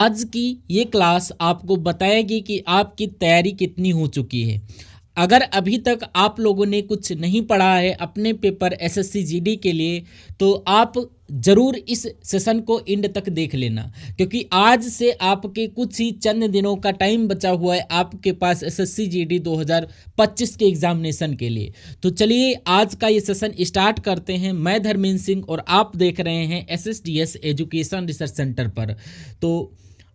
आज की ये क्लास आपको बताएगी कि आपकी तैयारी कितनी हो चुकी है। अगर अभी तक आप लोगों ने कुछ नहीं पढ़ा है अपने पेपर एसएससी जीडी के लिए, तो आप ज़रूर इस सेशन को एंड तक देख लेना, क्योंकि आज से आपके कुछ ही चंद दिनों का टाइम बचा हुआ है आपके पास एसएससी जीडी 2025 के एग्जामिनेशन के लिए। तो चलिए आज का ये सेशन स्टार्ट करते हैं। मैं धर्मेंद्र सिंह और आप देख रहे हैं एसएसडीएस एजुकेशन रिसर्च सेंटर पर। तो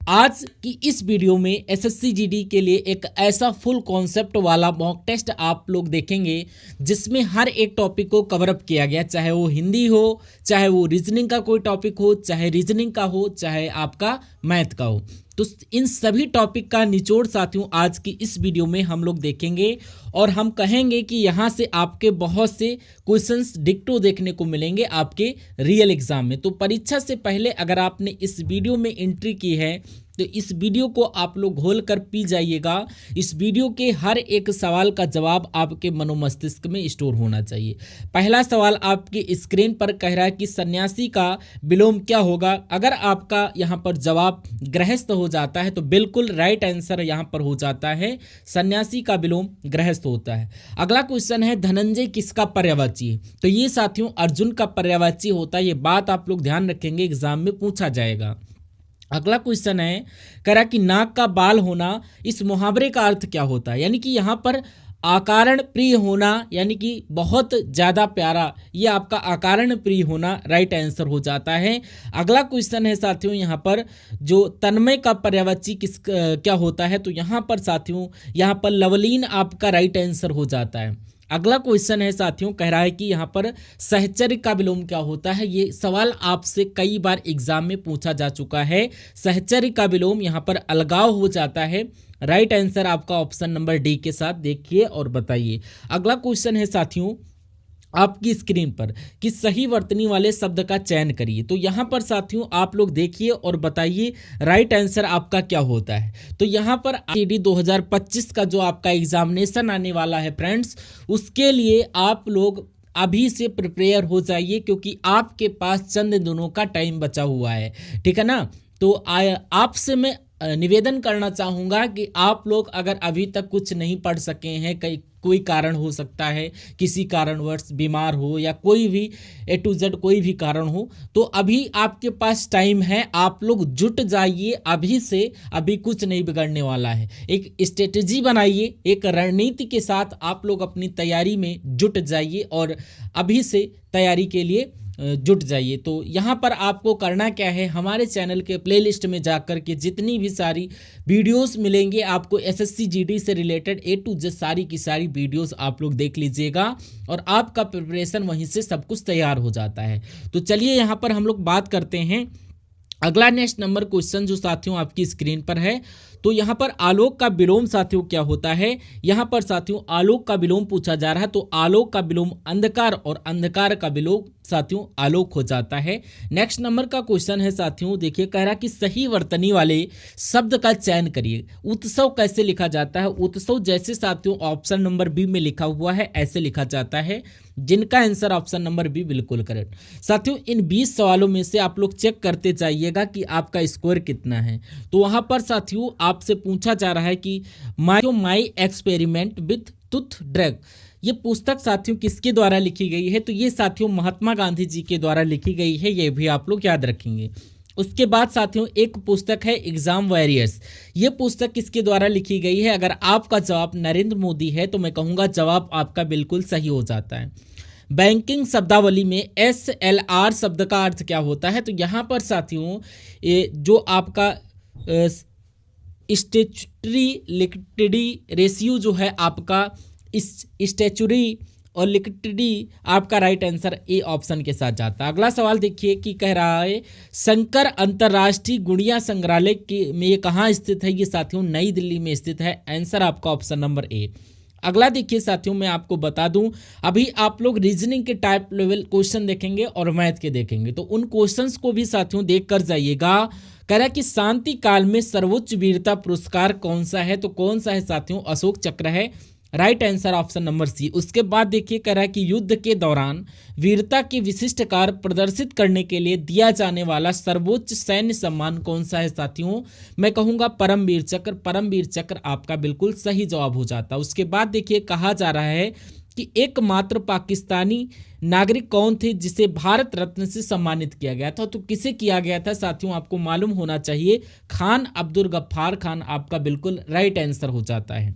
आज की इस वीडियो में एसएससी जीडी के लिए एक ऐसा फुल कॉन्सेप्ट वाला मॉक टेस्ट आप लोग देखेंगे जिसमें हर एक टॉपिक को कवर अप किया गया, चाहे वो हिंदी हो, चाहे वो रीजनिंग का कोई टॉपिक हो, चाहे रीजनिंग का हो, चाहे आपका मैथ का हो। तो इन सभी टॉपिक का निचोड़ साथियों आज की इस वीडियो में हम लोग देखेंगे और हम कहेंगे कि यहाँ से आपके बहुत से क्वेश्चंस डिक्टो देखने को मिलेंगे आपके रियल एग्जाम में। तो परीक्षा से पहले अगर आपने इस वीडियो में एंट्री की है तो इस वीडियो को आप लोग घोल कर पी जाइएगा। इस वीडियो के हर एक सवाल का जवाब आपके मनोमस्तिष्क में स्टोर होना चाहिए। पहला सवाल आपके स्क्रीन पर कह रहा है कि सन्यासी का विलोम क्या होगा। अगर आपका यहाँ पर जवाब गृहस्थ हो जाता है तो बिल्कुल राइट आंसर यहाँ पर हो जाता है, सन्यासी का विलोम गृहस्थ होता है। अगला क्वेश्चन है धनंजय किसका पर्यायवाची है। तो ये साथियों अर्जुन का पर्यायवाची होता है। ये बात आप लोग ध्यान रखेंगे, एग्जाम में पूछा जाएगा। अगला क्वेश्चन है कह रहा कि नाक का बाल होना, इस मुहावरे का अर्थ क्या होता है। यानी कि यहाँ पर आकारण प्रिय होना यानी कि बहुत ज़्यादा प्यारा, ये आपका आकारण प्रिय होना राइट आंसर हो जाता है। अगला क्वेश्चन है साथियों यहाँ पर जो तन्मय का पर्यायवाची क्या होता है। तो यहाँ पर साथियों यहाँ पर लवलीन आपका राइट आंसर हो जाता है। अगला क्वेश्चन है साथियों कह रहा है कि यहाँ पर सहचर्य का विलोम क्या होता है। ये सवाल आपसे कई बार एग्जाम में पूछा जा चुका है। सहचर्य का विलोम यहाँ पर अलगाव हो जाता है। राइट आंसर आपका ऑप्शन नंबर डी के साथ देखिए और बताइए। अगला क्वेश्चन है साथियों आपकी स्क्रीन पर कि सही वर्तनी वाले शब्द का चयन करिए। तो यहाँ पर साथियों आप लोग देखिए और बताइए राइट आंसर आपका क्या होता है। तो यहाँ पर जीडी 2025 का जो आपका एग्जामिनेशन आने वाला है फ्रेंड्स, उसके लिए आप लोग अभी से प्रिपेयर हो जाइए, क्योंकि आपके पास चंद दिनों का टाइम बचा हुआ है, ठीक है ना। तो आपसे मैं निवेदन करना चाहूँगा कि आप लोग अगर अभी तक कुछ नहीं पढ़ सके हैं, कोई कारण हो सकता है, किसी कारणवश बीमार हो या कोई भी A to Z कोई भी कारण हो, तो अभी आपके पास टाइम है। आप लोग जुट जाइए अभी से, अभी कुछ नहीं बिगड़ने वाला है। एक स्ट्रेटेजी बनाइए, एक रणनीति के साथ आप लोग अपनी तैयारी में जुट जाइए और अभी से तैयारी के लिए जुट जाइए। तो यहाँ पर आपको करना क्या है, हमारे चैनल के प्लेलिस्ट में जाकर के जितनी भी सारी वीडियोस मिलेंगे आपको एसएससी जीडी से रिलेटेड A to Z सारी की सारी वीडियोस आप लोग देख लीजिएगा और आपका प्रिपरेशन वहीं से सब कुछ तैयार हो जाता है। तो चलिए यहाँ पर हम लोग बात करते हैं अगला नेक्स्ट नंबर क्वेश्चन जो साथियों आपकी स्क्रीन पर है। तो यहाँ पर आलोक का विलोम साथियों क्या होता है। यहाँ पर साथियों आलोक का विलोम पूछा जा रहा है। तो आलोक का विलोम अंधकार और अंधकार का विलोम साथियों आलोक हो जाता है। नेक्स्ट नंबर का क्वेश्चन है साथियों, देखिए कह रहा कि सही वर्तनी वाले शब्द का चयन करिए। उत्सव कैसे लिखा जाता है। उत्सव जैसे साथियों ऑप्शन नंबर बी में लिखा हुआ है ऐसे लिखा जाता है, जिनका आंसर ऑप्शन नंबर बी बिल्कुल करेक्ट। साथियों इन 20 सवालों में से आप लोग चेक करते जाइएगा कि आपका स्कोर कितना है। तो वहां पर साथियों आपसे पूछा जा रहा है कि my experiment with tooth drug, ये पुस्तक साथियों किसके द्वारा लिखी गई है। तो ये साथियों महात्मा गांधी जी के द्वारा लिखी गई है, ये भी आप लोग याद रखेंगे। उसके बाद साथियों एक पुस्तक है एग्जाम वॉरियर्स, ये पुस्तक किसके द्वारा लिखी गई है। अगर आपका जवाब नरेंद्र मोदी है तो मैं कहूँगा जवाब आपका बिल्कुल सही हो जाता है। बैंकिंग शब्दावली में SLR शब्द का अर्थ क्या होता है। तो यहाँ पर साथियों जो आपका स्टैट्यूटरी लिक्विडिटी रेशियो जो है आपका स्टैच्यूटरी और लिक्विडिटी आपका राइट आंसर ए ऑप्शन के साथ जाता है। अगला सवाल देखिए कि कह रहा है शंकर अंतर्राष्ट्रीय गुड़िया संग्रहालय के में ये कहाँ स्थित है। ये साथियों नई दिल्ली में स्थित है। आंसर आपका ऑप्शन नंबर ए। अगला देखिए साथियों मैं आपको बता दूं अभी आप लोग रीजनिंग के टाइप लेवल क्वेश्चन देखेंगे और मैथ के देखेंगे, तो उन क्वेश्चंस को भी साथियों देख कर जाइएगा। कह रहा है कि शांति काल में सर्वोच्च वीरता पुरस्कार कौन सा है। तो कौन सा है साथियों, अशोक चक्र है। Right answer option number C. उसके बाद देखिए कह रहा है कि युद्ध के दौरान वीरता की विशिष्ट कार्य प्रदर्शित करने के लिए दिया जाने वाला सर्वोच्च सैन्य सम्मान कौन सा है साथियों? मैं कहूंगा परमवीर चक्र। परमवीर चक्र आपका बिल्कुल सही जवाब हो जाता है। उसके बाद देखिए कहा जा रहा है कि एकमात्र पाकिस्तानी नागरिक कौन थे जिसे भारत रत्न से सम्मानित किया गया था? तो किसे किया गया था साथियों? आपको मालूम होना चाहिए, खान अब्दुल गफ्फार खान आपका बिल्कुल राइट आंसर हो जाता है।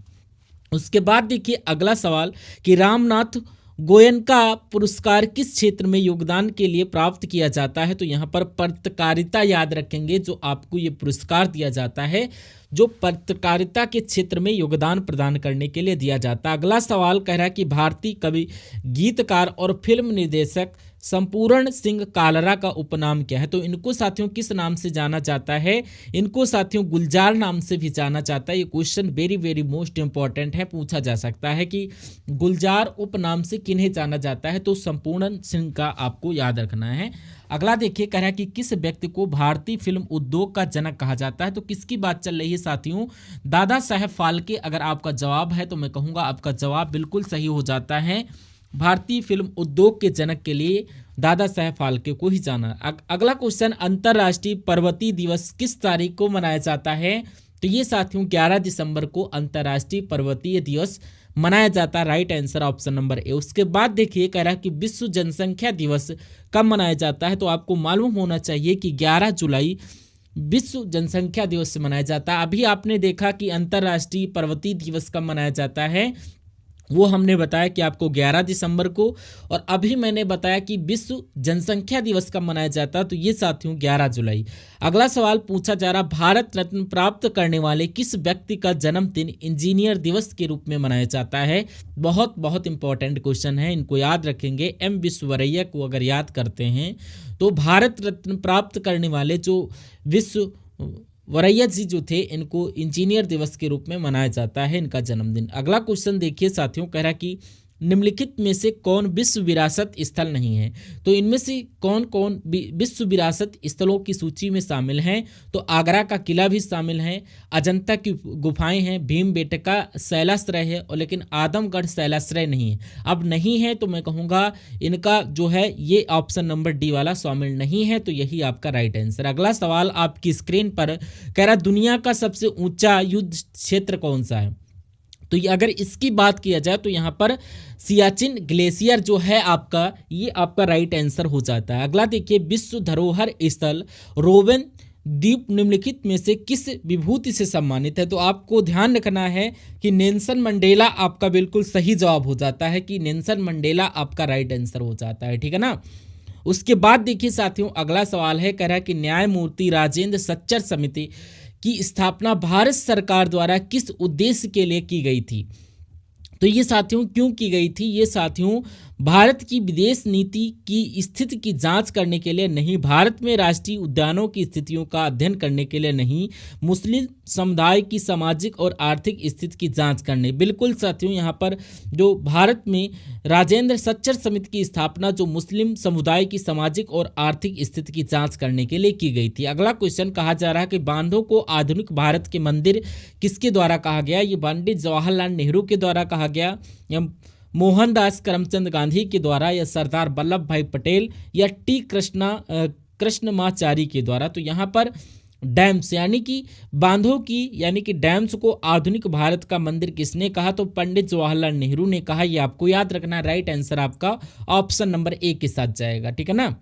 उसके बाद देखिए अगला सवाल कि रामनाथ गोयनका पुरस्कार किस क्षेत्र में योगदान के लिए प्राप्त किया जाता है? तो यहाँ पर पत्रकारिता याद रखेंगे, जो आपको ये पुरस्कार दिया जाता है जो पत्रकारिता के क्षेत्र में योगदान प्रदान करने के लिए दिया जाता है। अगला सवाल कह रहा है कि भारतीय कवि, गीतकार और फिल्म निर्देशक संपूर्ण सिंह कालरा का उपनाम क्या है? तो इनको साथियों किस नाम से जाना जाता है? इनको साथियों गुलजार नाम से भी जाना जाता है। ये question very very most important है, पूछा जा सकता है कि गुलजार उपनाम से किन्हें जाना जाता है? तो संपूर्ण सिंह का आपको याद रखना है। अगला देखिए कह रहा है कि किस व्यक्ति को भारतीय फिल्म उद्योग का जनक कहा जाता है? तो किसकी बात चल रही है साथियों? दादा साहेब फाल्के। अगर आपका जवाब है तो मैं कहूँगा आपका जवाब बिल्कुल सही हो जाता है। भारतीय फिल्म उद्योग के जनक के लिए दादा साहेब फाल्के को ही जाना। अगला क्वेश्चन, अंतर्राष्ट्रीय पर्वतीय दिवस किस तारीख को मनाया जाता है? तो ये साथियों 11 दिसंबर को अंतर्राष्ट्रीय पर्वतीय दिवस मनाया जाता है। Right answer option number A. उसके बाद देखिए कह रहा है कि विश्व जनसंख्या दिवस कब मनाया जाता है? तो आपको मालूम होना चाहिए कि 11 जुलाई विश्व जनसंख्या दिवस से मनाया जाता है। अभी आपने देखा कि अंतर्राष्ट्रीय पर्वतीय दिवस कब मनाया जाता है, वो हमने बताया कि आपको 11 दिसंबर को, और अभी मैंने बताया कि विश्व जनसंख्या दिवस कब मनाया जाता है, तो ये साथियों 11 जुलाई। अगला सवाल पूछा जा रहा, भारत रत्न प्राप्त करने वाले किस व्यक्ति का जन्मदिन इंजीनियर दिवस के रूप में मनाया जाता है? बहुत बहुत इंपॉर्टेंट क्वेश्चन है, इनको याद रखेंगे। एम विश्वेश्वरैया को अगर याद करते हैं तो भारत रत्न प्राप्त करने वाले जो विश्वेश्वरैया जी जो थे, इनको इंजीनियर दिवस के रूप में मनाया जाता है इनका जन्मदिन। अगला क्वेश्चन देखिए साथियों, कह रहा कि निम्नलिखित में से कौन विश्व विरासत स्थल नहीं है? तो इनमें से कौन कौन विश्व विरासत स्थलों की सूची में शामिल हैं? तो आगरा का किला भी शामिल है, अजंता की गुफाएं हैं, भीमबेटका शैलाश्रय है, और लेकिन आदमगढ़ शैलाश्रय नहीं है। अब नहीं है तो मैं कहूँगा इनका जो है ये ऑप्शन नंबर डी वाला शामिल नहीं है, तो यही आपका राइट आंसर। अगला सवाल आपकी स्क्रीन पर कह रहा दुनिया का सबसे ऊंचा युद्ध क्षेत्र कौन सा है? तो अगर इसकी बात किया जाए तो यहाँ पर सियाचिन ग्लेशियर जो है आपका, ये आपका राइट आंसर हो जाता है। अगला देखिए, विश्व धरोहर स्थल रोवेन द्वीप निम्नलिखित में से किस विभूति से सम्मानित है? तो आपको ध्यान रखना है कि नेल्सन मंडेला आपका बिल्कुल सही जवाब हो जाता है, कि नेल्सन मंडेला आपका राइट आंसर हो जाता है, ठीक है ना। उसके बाद देखिए साथियों अगला सवाल है, कह रहा है कि न्यायमूर्ति राजेंद्र सच्चर समिति की स्थापना भारत सरकार द्वारा किस उद्देश्य के लिए की गई थी? तो ये साथियों क्यों की गई थी? ये साथियों भारत की विदेश नीति की स्थिति की जांच करने के लिए नहीं, भारत में राष्ट्रीय उद्यानों की स्थितियों का अध्ययन करने के लिए नहीं, मुस्लिम समुदाय की सामाजिक और आर्थिक स्थिति की जांच करने। बिल्कुल साथियों, यहाँ पर जो भारत में राजेंद्र सच्चर समिति की स्थापना जो मुस्लिम समुदाय की सामाजिक और आर्थिक स्थिति की जांच करने के लिए की गई थी। अगला क्वेश्चन कहा जा रहा है कि बांधों को आधुनिक भारत के मंदिर किसके द्वारा कहा गया? ये पंडित जवाहरलाल नेहरू के द्वारा कहा गया, या मोहनदास करमचंद गांधी के द्वारा, या सरदार वल्लभ भाई पटेल, या टी कृष्णमाचारी के द्वारा? तो यहाँ पर डैम्स यानी कि बांधों की यानी कि डैम्स को आधुनिक भारत का मंदिर किसने कहा? तो पंडित जवाहरलाल नेहरू ने कहा। ये आपको याद रखना, राइट आंसर आपका ऑप्शन नंबर ए के साथ जाएगा, ठीक है ना।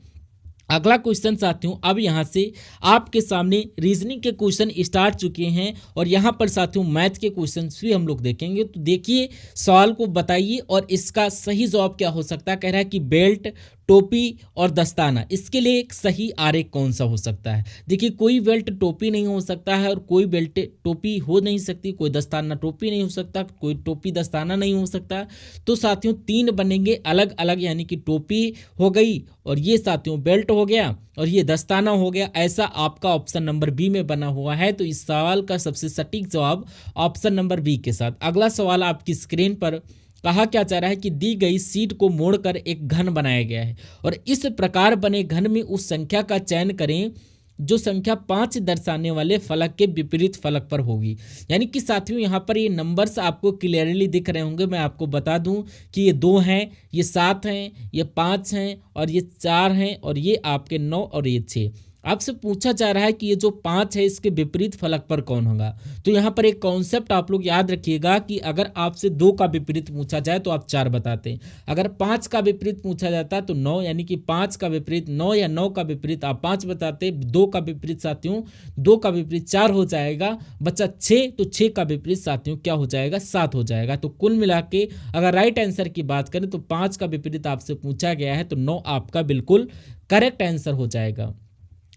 अगला क्वेश्चन साथियों, अब यहाँ से आपके सामने रीजनिंग के क्वेश्चन स्टार्ट चुके हैं, और यहाँ पर साथियों मैथ के क्वेश्चन भी हम लोग देखेंगे। तो देखिए सवाल को बताइए और इसका सही जवाब क्या हो सकता है। कह रहा है कि बेल्ट, टोपी और दस्ताना, इसके लिए एक सही आरेख कौन सा हो सकता है? देखिए कोई बेल्ट टोपी नहीं हो सकता है, और कोई बेल्ट टोपी हो नहीं सकती, कोई दस्ताना टोपी नहीं हो सकता, कोई टोपी दस्ताना नहीं हो सकता। तो साथियों तीन बनेंगे अलग अलग, यानी कि टोपी हो गई, और ये साथियों बेल्ट हो गया, और ये दस्ताना हो गया। ऐसा आपका ऑप्शन नंबर बी में बना हुआ है। तो इस सवाल का सबसे सटीक जवाब ऑप्शन नंबर बी के साथ। अगला सवाल आपकी स्क्रीन पर कहा क्या जा रहा है कि दी गई शीट को मोड़कर एक घन बनाया गया है, और इस प्रकार बने घन में उस संख्या का चयन करें जो संख्या 5 दर्शाने वाले फलक के विपरीत फलक पर होगी। यानी कि साथियों यहाँ पर ये नंबर्स आपको क्लियरली दिख रहे होंगे। मैं आपको बता दूं कि ये 2 हैं, ये 7 हैं, ये 5 हैं और ये 4 हैं और ये आपके 9 और ये 6। आपसे पूछा जा रहा है कि ये जो 5 है इसके विपरीत फलक पर कौन होगा। तो यहाँ पर एक कॉन्सेप्ट आप लोग याद रखिएगा कि अगर आपसे 2 का विपरीत पूछा जाए तो आप 4 बताते हैं, अगर 5 का विपरीत पूछा जाता तो 9, यानी कि 5 का विपरीत 9 या 9 का विपरीत आप 5 बताते। 2 का विपरीत साथियों 2 का विपरीत 4 हो जाएगा, बचा 6, तो 6 का विपरीत साथियों क्या हो जाएगा, 7 हो जाएगा। तो कुल मिला के अगर राइट आंसर की बात करें तो 5 का विपरीत आपसे पूछा गया है तो 9 आपका बिल्कुल करेक्ट आंसर हो जाएगा।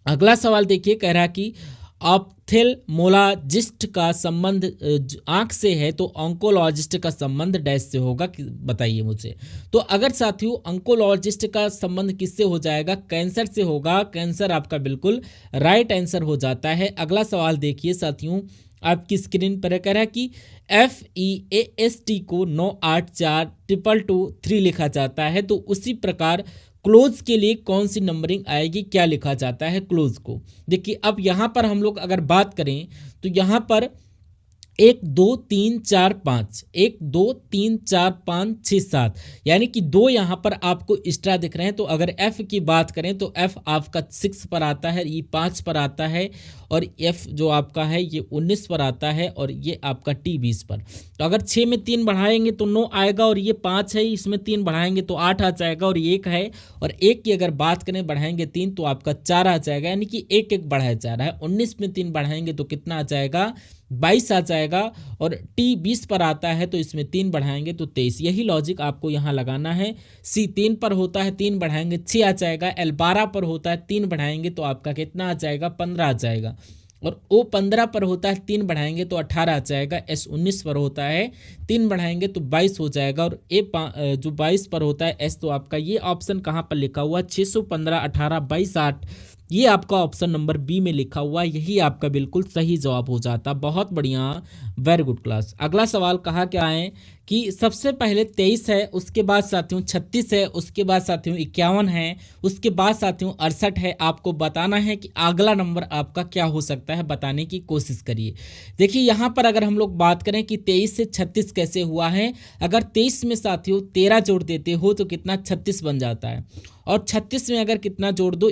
अगला सवाल देखिए, कह रहा कि ऑप्थेल्मोलॉजिस्ट का संबंध आंख से है तो ऑन्कोलॉजिस्ट का संबंध डैश से होगा, बताइए मुझे। तो अगर साथियों ऑन्कोलॉजिस्ट का संबंध किससे हो जाएगा, कैंसर से होगा। कैंसर आपका बिल्कुल राइट आंसर हो जाता है। अगला सवाल देखिए साथियों, आपकी स्क्रीन पर कह रहा है कि FEAST को 9842223 लिखा जाता है, तो उसी प्रकार क्लोज के लिए कौन सी नंबरिंग आएगी, क्या लिखा जाता है क्लोज को। देखिए अब यहाँ पर हम लोग अगर बात करें तो यहाँ पर 1 2 3 4 5, 1 2 3 4 5 6 7, यानी कि 2 यहाँ पर आपको एक्स्ट्रा दिख रहे हैं। तो अगर F की बात करें तो F आपका 6 पर आता है, ये 5 पर आता है और F जो आपका है ये 19 पर आता है और ये आपका T 20 पर। तो अगर 6 में 3 बढ़ाएंगे तो 9 आएगा और ये 5 है, इसमें 3 बढ़ाएंगे तो 8 आ जाएगा और ये 1 है, और 1 की अगर बात करें बढ़ाएंगे 3 तो आपका 4 आ जाएगा, यानी कि 1 1 बढ़ाया जा रहा है। 19 में 3 बढ़ाएंगे तो कितना आ जाएगा, 22 आ जाएगा, और T 20 पर आता है तो इसमें 3 बढ़ाएंगे तो 23। यही लॉजिक आपको यहाँ लगाना है। C 3 पर होता है, 3 बढ़ाएंगे 6 आ जाएगा। L 12 पर होता है, 3 बढ़ाएंगे तो आपका कितना आ जाएगा, 15 आ जाएगा। और O 15 पर होता है, 3 बढ़ाएंगे तो 18 आ जाएगा। S 19 पर होता है, 3 बढ़ाएंगे तो 22 हो जाएगा। और जो 22 पर होता है S, तो आपका ये ऑप्शन कहाँ पर लिखा हुआ, 615 18 22 8, ये आपका ऑप्शन नंबर बी में लिखा हुआ, यही आपका बिल्कुल सही जवाब हो जाता। बहुत बढ़िया, वेरी गुड क्लास। अगला सवाल कहा क्या है कि सबसे पहले 23 है, उसके बाद साथियों 36 है, उसके बाद साथियों 51 है, उसके बाद साथियों 68 है। आपको बताना है कि अगला नंबर आपका क्या हो सकता है, बताने की कोशिश करिए। देखिए यहाँ पर अगर हम लोग बात करें कि 23 से 36 कैसे हुआ है, अगर 23 में साथियों 13 जोड़ देते हो तो कितना, 36 बन जाता है। और 36 में अगर कितना जोड़ दो,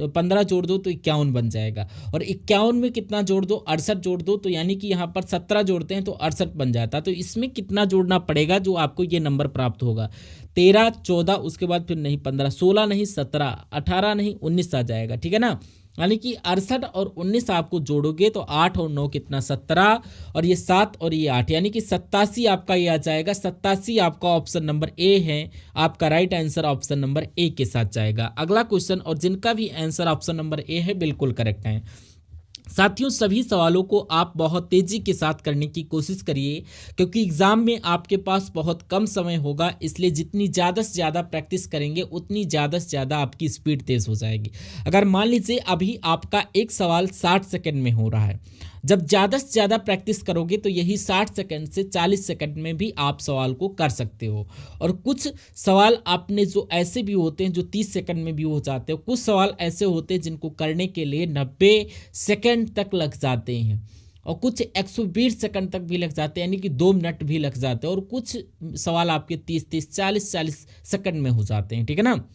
15 जोड़ दो तो 51 बन जाएगा। और 51 में कितना जोड़ दो, 68 जोड़ दो, तो यानी कि यहाँ पर 17 जोड़ते हैं तो 68 बन जाता। तो इसमें कितना जोड़ना पड़ेगा जो आपको ये नंबर प्राप्त होगा, 13 14, उसके बाद फिर नहीं 15, 16 नहीं 17, 18 नहीं 19 आ जाएगा, ठीक है ना। यानी कि 68 और 19 आपको जोड़ोगे तो 8 और 9 कितना, 17, और ये 7 और ये 8, यानी कि 87 आपका ये आ जाएगा। 87 आपका ऑप्शन नंबर ए है, आपका right answer option number A के साथ जाएगा। अगला क्वेश्चन, और जिनका भी आंसर ऑप्शन नंबर ए है बिल्कुल करेक्ट है। साथियों सभी सवालों को आप बहुत तेजी के साथ करने की कोशिश करिए, क्योंकि एग्जाम में आपके पास बहुत कम समय होगा, इसलिए जितनी ज़्यादा से ज़्यादा प्रैक्टिस करेंगे उतनी ज़्यादा से ज़्यादा आपकी स्पीड तेज़ हो जाएगी। अगर मान लीजिए अभी आपका एक सवाल 60 सेकंड में हो रहा है, जब ज़्यादा से ज़्यादा प्रैक्टिस करोगे तो यही 60 सेकंड से 40 सेकंड में भी आप सवाल को कर सकते हो। और कुछ सवाल आपने जो ऐसे भी होते हैं जो 30 सेकंड में भी हो जाते हो, कुछ सवाल ऐसे होते हैं जिनको करने के लिए 90 सेकंड तक लग जाते हैं, और कुछ 120 सेकंड तक भी लग जाते हैं, यानी कि 2 मिनट भी लग जाते हैं, और कुछ सवाल आपके 30 40 सेकंड में हो जाते हैं, ठीक है ना।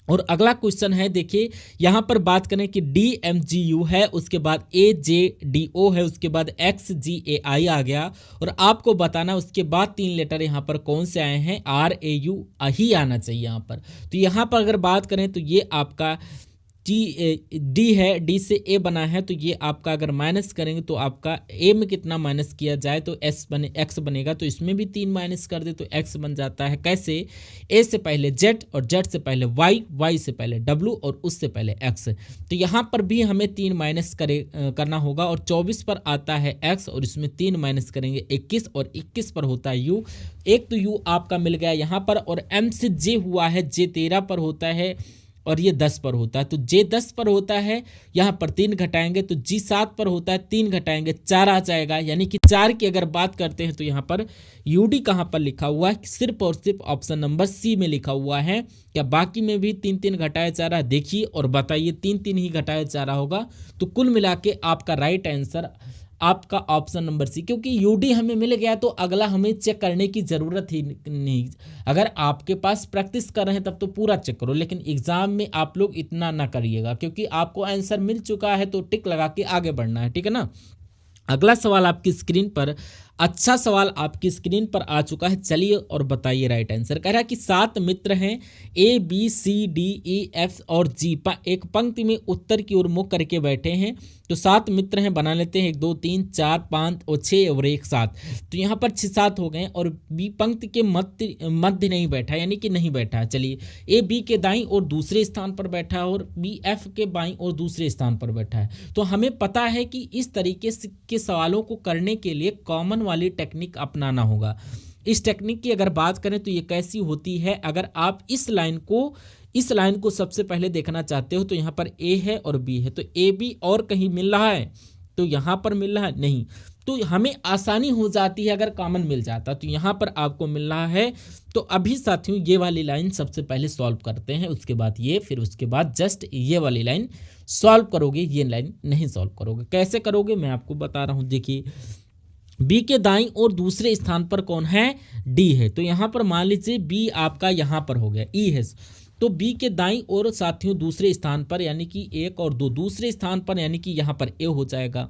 और अगला क्वेश्चन है, देखिए यहाँ पर बात करें कि DMGU है, उसके बाद AJDO है, उसके बाद XGAI आ गया, और आपको बताना उसके बाद 3 लेटर यहाँ पर कौन से आए हैं, RAU ही आना चाहिए यहाँ पर। तो यहाँ पर अगर बात करें तो ये आपका D है, D से A बना है, तो ये आपका अगर माइनस करेंगे तो आपका A में कितना माइनस किया जाए तो X बनेगा, तो इसमें भी 3 माइनस कर दे तो X बन जाता है। कैसे, A से पहले Z और Z से पहले Y से पहले W और उससे पहले X। तो यहाँ पर भी हमें 3 माइनस करना होगा, और 24 पर आता है X और इसमें 3 माइनस करेंगे 21, और 21 पर होता है U। एक तो U आपका मिल गया यहाँ पर, और M से J हुआ है, J 13 पर होता है, और ये 10 पर होता है, तो जे 10 पर होता है, यहाँ पर 3 घटाएंगे तो जी 7 पर होता है, 3 घटाएंगे 4 आ जाएगा। यानी कि 4 की अगर बात करते हैं तो यहाँ पर यूडी कहाँ पर लिखा हुआ है, सिर्फ और सिर्फ ऑप्शन नंबर सी में लिखा हुआ है। क्या बाकी में भी 3-3 घटाया जा रहा है? देखिए और बताइए, 3-3 ही घटाया जा रहा होगा। तो कुल मिला के आपका राइट आंसर आपका ऑप्शन नंबर सी, क्योंकि यूडी हमें मिल गया तो अगला हमें चेक करने की ज़रूरत ही नहीं। अगर आपके पास प्रैक्टिस कर रहे हैं तब तो पूरा चेक करो, लेकिन एग्जाम में आप लोग इतना ना करिएगा, क्योंकि आपको आंसर मिल चुका है तो टिक लगा के आगे बढ़ना है, ठीक है ना। अगला सवाल आपकी स्क्रीन पर, अच्छा सवाल आपकी स्क्रीन पर आ चुका है, चलिए और बताइए राइट आंसर। कह रहा है कि 7 मित्र हैं, A B C D E F और जी, एक पंक्ति में उत्तर की ओर मुख करके बैठे हैं। तो 7 मित्र हैं, बना लेते हैं 1 2 3 4 5 और 6 और 1 7। तो यहाँ पर 6-7 हो गए और बी पंक्ति के मध्य नहीं बैठा, यानी कि नहीं बैठा है। चलिए, ए बी के दाईं और दूसरे स्थान पर बैठा है और बी एफ के बाईं और दूसरे स्थान पर बैठा है। तो हमें पता है कि इस तरीके के सवालों को करने के लिए कॉमन वाली टेक्निक अपनाना होगा। इस टेक्निक की अगर बात करें तो ये कैसी होती है, अगर आप इस लाइन को सबसे पहले देखना चाहते हो तो यहाँ पर ए है और बी है, तो ए बी और कहीं मिल रहा है तो यहाँ पर मिल रहा है नहीं, तो हमें आसानी हो जाती है अगर कॉमन मिल जाता। तो यहाँ पर आपको मिल रहा है, तो अभी साथियों ये वाली लाइन सबसे पहले सॉल्व करते हैं, उसके बाद ये, फिर उसके बाद जस्ट ये वाली लाइन सॉल्व करोगे, ये लाइन नहीं सॉल्व करोगे। कैसे करोगे मैं आपको बता रहा हूँ। देखिए, बी के दाईं और दूसरे स्थान पर कौन है, डी है, तो यहाँ पर मान लीजिए बी आपका यहाँ पर हो गया, ई है, तो बी के दाईं और साथियों दूसरे स्थान पर यानी कि 1 और 2 दूसरे स्थान पर, यानी कि यहाँ पर ए हो जाएगा।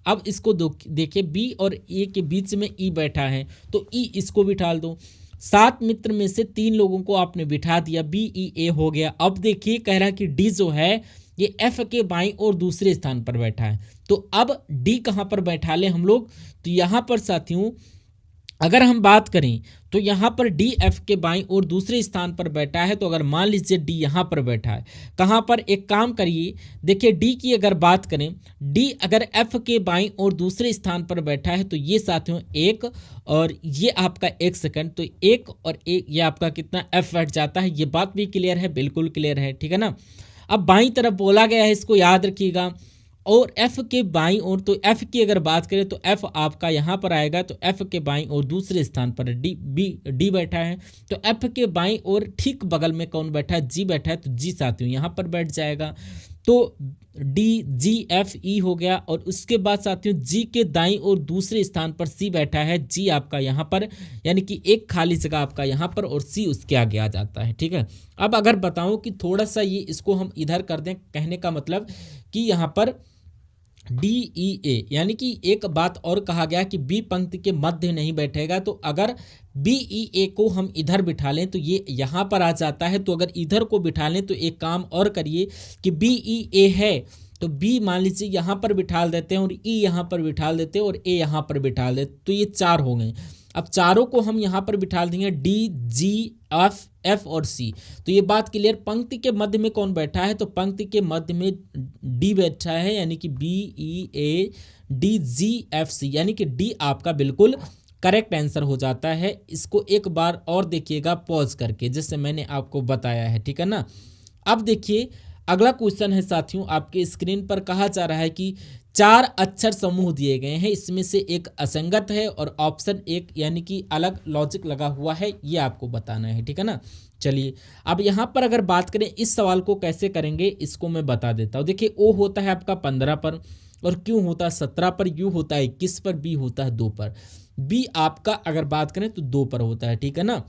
अब इसको देखिए, बी और ए के बीच में ई बैठा है तो ई इसको बिठा दो। 7 मित्र में से 3 लोगों को आपने बिठा दिया, बी ई ए हो गया। अब देखिए कह रहा है कि डी जो है ये एफ के बाईं और दूसरे स्थान पर बैठा है, तो अब डी कहाँ पर बैठा ले हम लोग, तो यहाँ पर साथियों अगर हम बात करें तो यहाँ पर डी एफ के बाईं और दूसरे स्थान पर बैठा है। तो अगर मान लीजिए डी यहाँ पर बैठा है, कहाँ पर, एक काम करिए, देखिए डी की अगर बात करें, डी अगर एफ के बाईं और दूसरे स्थान पर बैठा है तो ये साथियों 1 और ये आपका 1 सेकंड, तो 1 और 1 ये आपका कितना एफ बैठ जाता है। ये बात भी क्लियर है, बिल्कुल क्लियर है, ठीक है ना। अब बाईं तरफ बोला गया है, इसको याद रखिएगा, और एफ के बाईं ओर, तो एफ की अगर बात करें तो एफ आपका यहाँ पर आएगा, तो एफ के बाईं और दूसरे स्थान पर डी बैठा है, तो एफ के बाईं और ठीक बगल में कौन बैठा है, जी बैठा है, तो जी साथियों यहाँ पर बैठ जाएगा। तो डी जी एफ ई हो गया, और उसके बाद साथियों जी के दाईं और दूसरे स्थान पर सी बैठा है, जी आपका यहाँ पर, यानी कि एक खाली जगह आपका यहाँ पर और सी उसके आगे आ जाता है, ठीक है। अब अगर बताऊं कि थोड़ा सा ये इसको हम इधर कर दें, कहने का मतलब कि यहाँ पर डी ई ए, यानी कि एक बात और कहा गया कि बी पंक्ति के मध्य नहीं बैठेगा, तो अगर बी ई ए को हम इधर बिठा लें तो ये यहाँ पर आ जाता है। तो अगर इधर को बिठा लें तो एक काम और करिए कि बी ई ए है तो बी मान लीजिए यहाँ पर बिठा देते हैं और ई यहाँ पर बिठा देते हैं और ए यहाँ पर बिठा देते, तो ये 4 हो गए। अब चारों को हम यहाँ पर बिठा देंगे, डी जी एफ और सी, तो ये बात क्लियर। पंक्ति के मध्य में कौन बैठा है, तो पंक्ति के मध्य में डी बैठा है, यानी कि B E A D G F C, यानी कि डी आपका बिल्कुल करेक्ट आंसर हो जाता है। इसको एक बार और देखिएगा पॉज करके, जैसे मैंने आपको बताया है, ठीक है ना। अब देखिए अगला क्वेश्चन है साथियों, आपके स्क्रीन पर कहा जा रहा है कि 4 अक्षर समूह दिए गए हैं, इसमें से एक असंगत है और ऑप्शन 1 यानी कि अलग लॉजिक लगा हुआ है, ये आपको बताना है, ठीक है ना। चलिए अब यहाँ पर अगर बात करें इस सवाल को कैसे करेंगे, इसको मैं बता देता हूँ। देखिए ओ होता है आपका 15 पर, और क्यू होता है 17 पर, यू होता है 21 पर, बी होता है 2 पर, बी आपका अगर बात करें तो 2 पर होता है, ठीक है ना।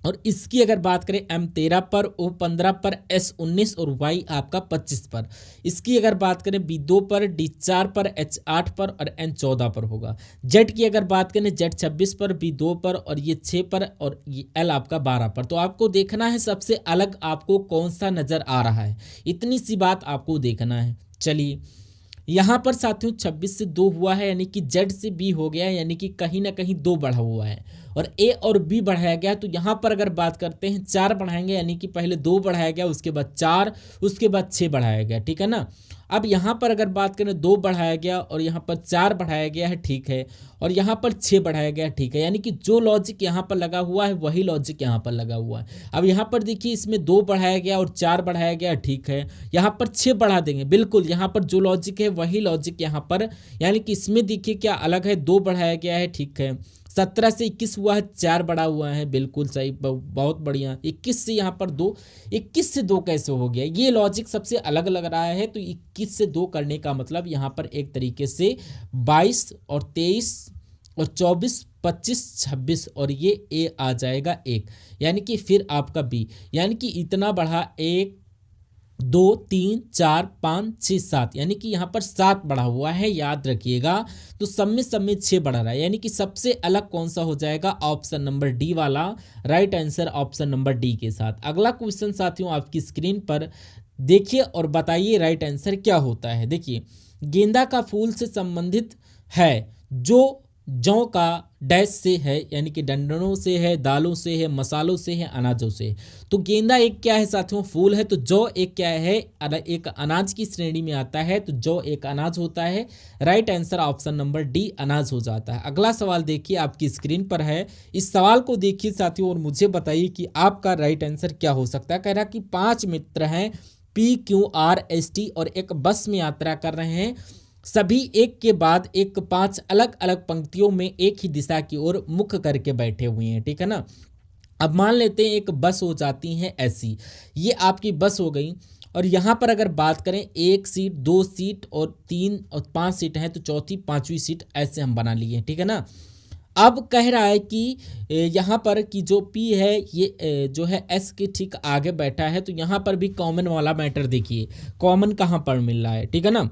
और इसकी अगर बात करें एम 13 पर, ओ 15 पर, एस 19 और वाई आपका 25 पर। इसकी अगर बात करें बी 2 पर, डी 4 पर, एच 8 पर और एन 14 पर होगा। जेड की अगर बात करें जेड 26 पर, बी 2 पर और ये 6 पर और ये एल आपका 12 पर। तो आपको देखना है सबसे अलग आपको कौन सा नज़र आ रहा है, इतनी सी बात आपको देखना है। चलिए यहाँ पर साथियों 26 से 2 हुआ है, यानी कि जेड से बी हो गया, यानी कि कहीं ना कहीं 2 बढ़ा हुआ है, और ए और बी बढ़ाया गया। तो यहाँ पर अगर बात करते हैं 4 बढ़ाएंगे, यानी कि पहले 2 बढ़ाया गया, उसके बाद 4, उसके बाद 6 बढ़ाया गया, ठीक है ना। अब यहाँ पर अगर बात करें 2 बढ़ाया गया और यहाँ पर 4 बढ़ाया गया है, ठीक है, और यहाँ पर 6 बढ़ाया गया है, ठीक है, यानी कि जो लॉजिक यहाँ पर लगा हुआ है वही लॉजिक यहाँ पर लगा हुआ है। अब यहाँ पर देखिए इसमें 2 बढ़ाया गया और 4 बढ़ाया गया, ठीक है, यहाँ पर 6 बढ़ा देंगे, बिल्कुल यहाँ पर जो लॉजिक है वही लॉजिक यहाँ पर, यानी कि इसमें देखिए क्या अलग है, 2 बढ़ाया गया है, ठीक है, 17 से 21 हुआ है, 4 बढ़ा हुआ है, बिल्कुल सही, बहुत बढ़िया। 21 से यहाँ पर 2, 21 से 2 कैसे हो गया, ये लॉजिक सबसे अलग लग रहा है। तो 21 से 2 करने का मतलब यहाँ पर एक तरीके से 22 और 23 और 24, 25, 26 और ये ए आ जाएगा 1, यानी कि फिर आपका बी, यानी कि इतना बढ़ा 1 2 3 4 5 6 7, यानी कि यहाँ पर 7 बढ़ा हुआ है, याद रखिएगा। तो सब में 6 बढ़ा रहा है, यानी कि सबसे अलग कौन सा हो जाएगा, ऑप्शन नंबर डी वाला right answer, option number D के साथ। अगला क्वेश्चन साथियों आपकी स्क्रीन पर देखिए और बताइए राइट आंसर क्या होता है। देखिए, गेंदा का फूल से संबंधित है जो जौ का डैश से है, यानी कि डंडनों से है, दालों से है, मसालों से है, अनाजों से है। तो गेंदा एक क्या है साथियों, फूल है, तो जौ एक क्या है, एक अनाज की श्रेणी में आता है, तो जौ एक अनाज होता है। Right answer option number D अनाज हो जाता है। अगला सवाल देखिए आपकी स्क्रीन पर है, इस सवाल को देखिए साथियों और मुझे बताइए कि आपका राइट आंसर क्या हो सकता है। कह रहा कि 5 मित्र हैं PQRST और एक बस में यात्रा कर रहे हैं, सभी एक के बाद एक 5 अलग अलग पंक्तियों में एक ही दिशा की ओर मुख करके बैठे हुए हैं, ठीक है ना। अब मान लेते हैं एक बस हो जाती है ऐसी, ये आपकी बस हो गई, और यहाँ पर अगर बात करें 1 सीट 2 सीट और 3 और 5 सीट हैं, तो चौथी 5वीं सीट ऐसे हम बना लिए, ठीक है ना। अब कह रहा है कि यहाँ पर कि जो P है ये जो है S के ठीक आगे बैठा है, तो यहाँ पर भी कॉमन वाला मैटर देखिए, कॉमन कहाँ पर मिल रहा है, ठीक है ना।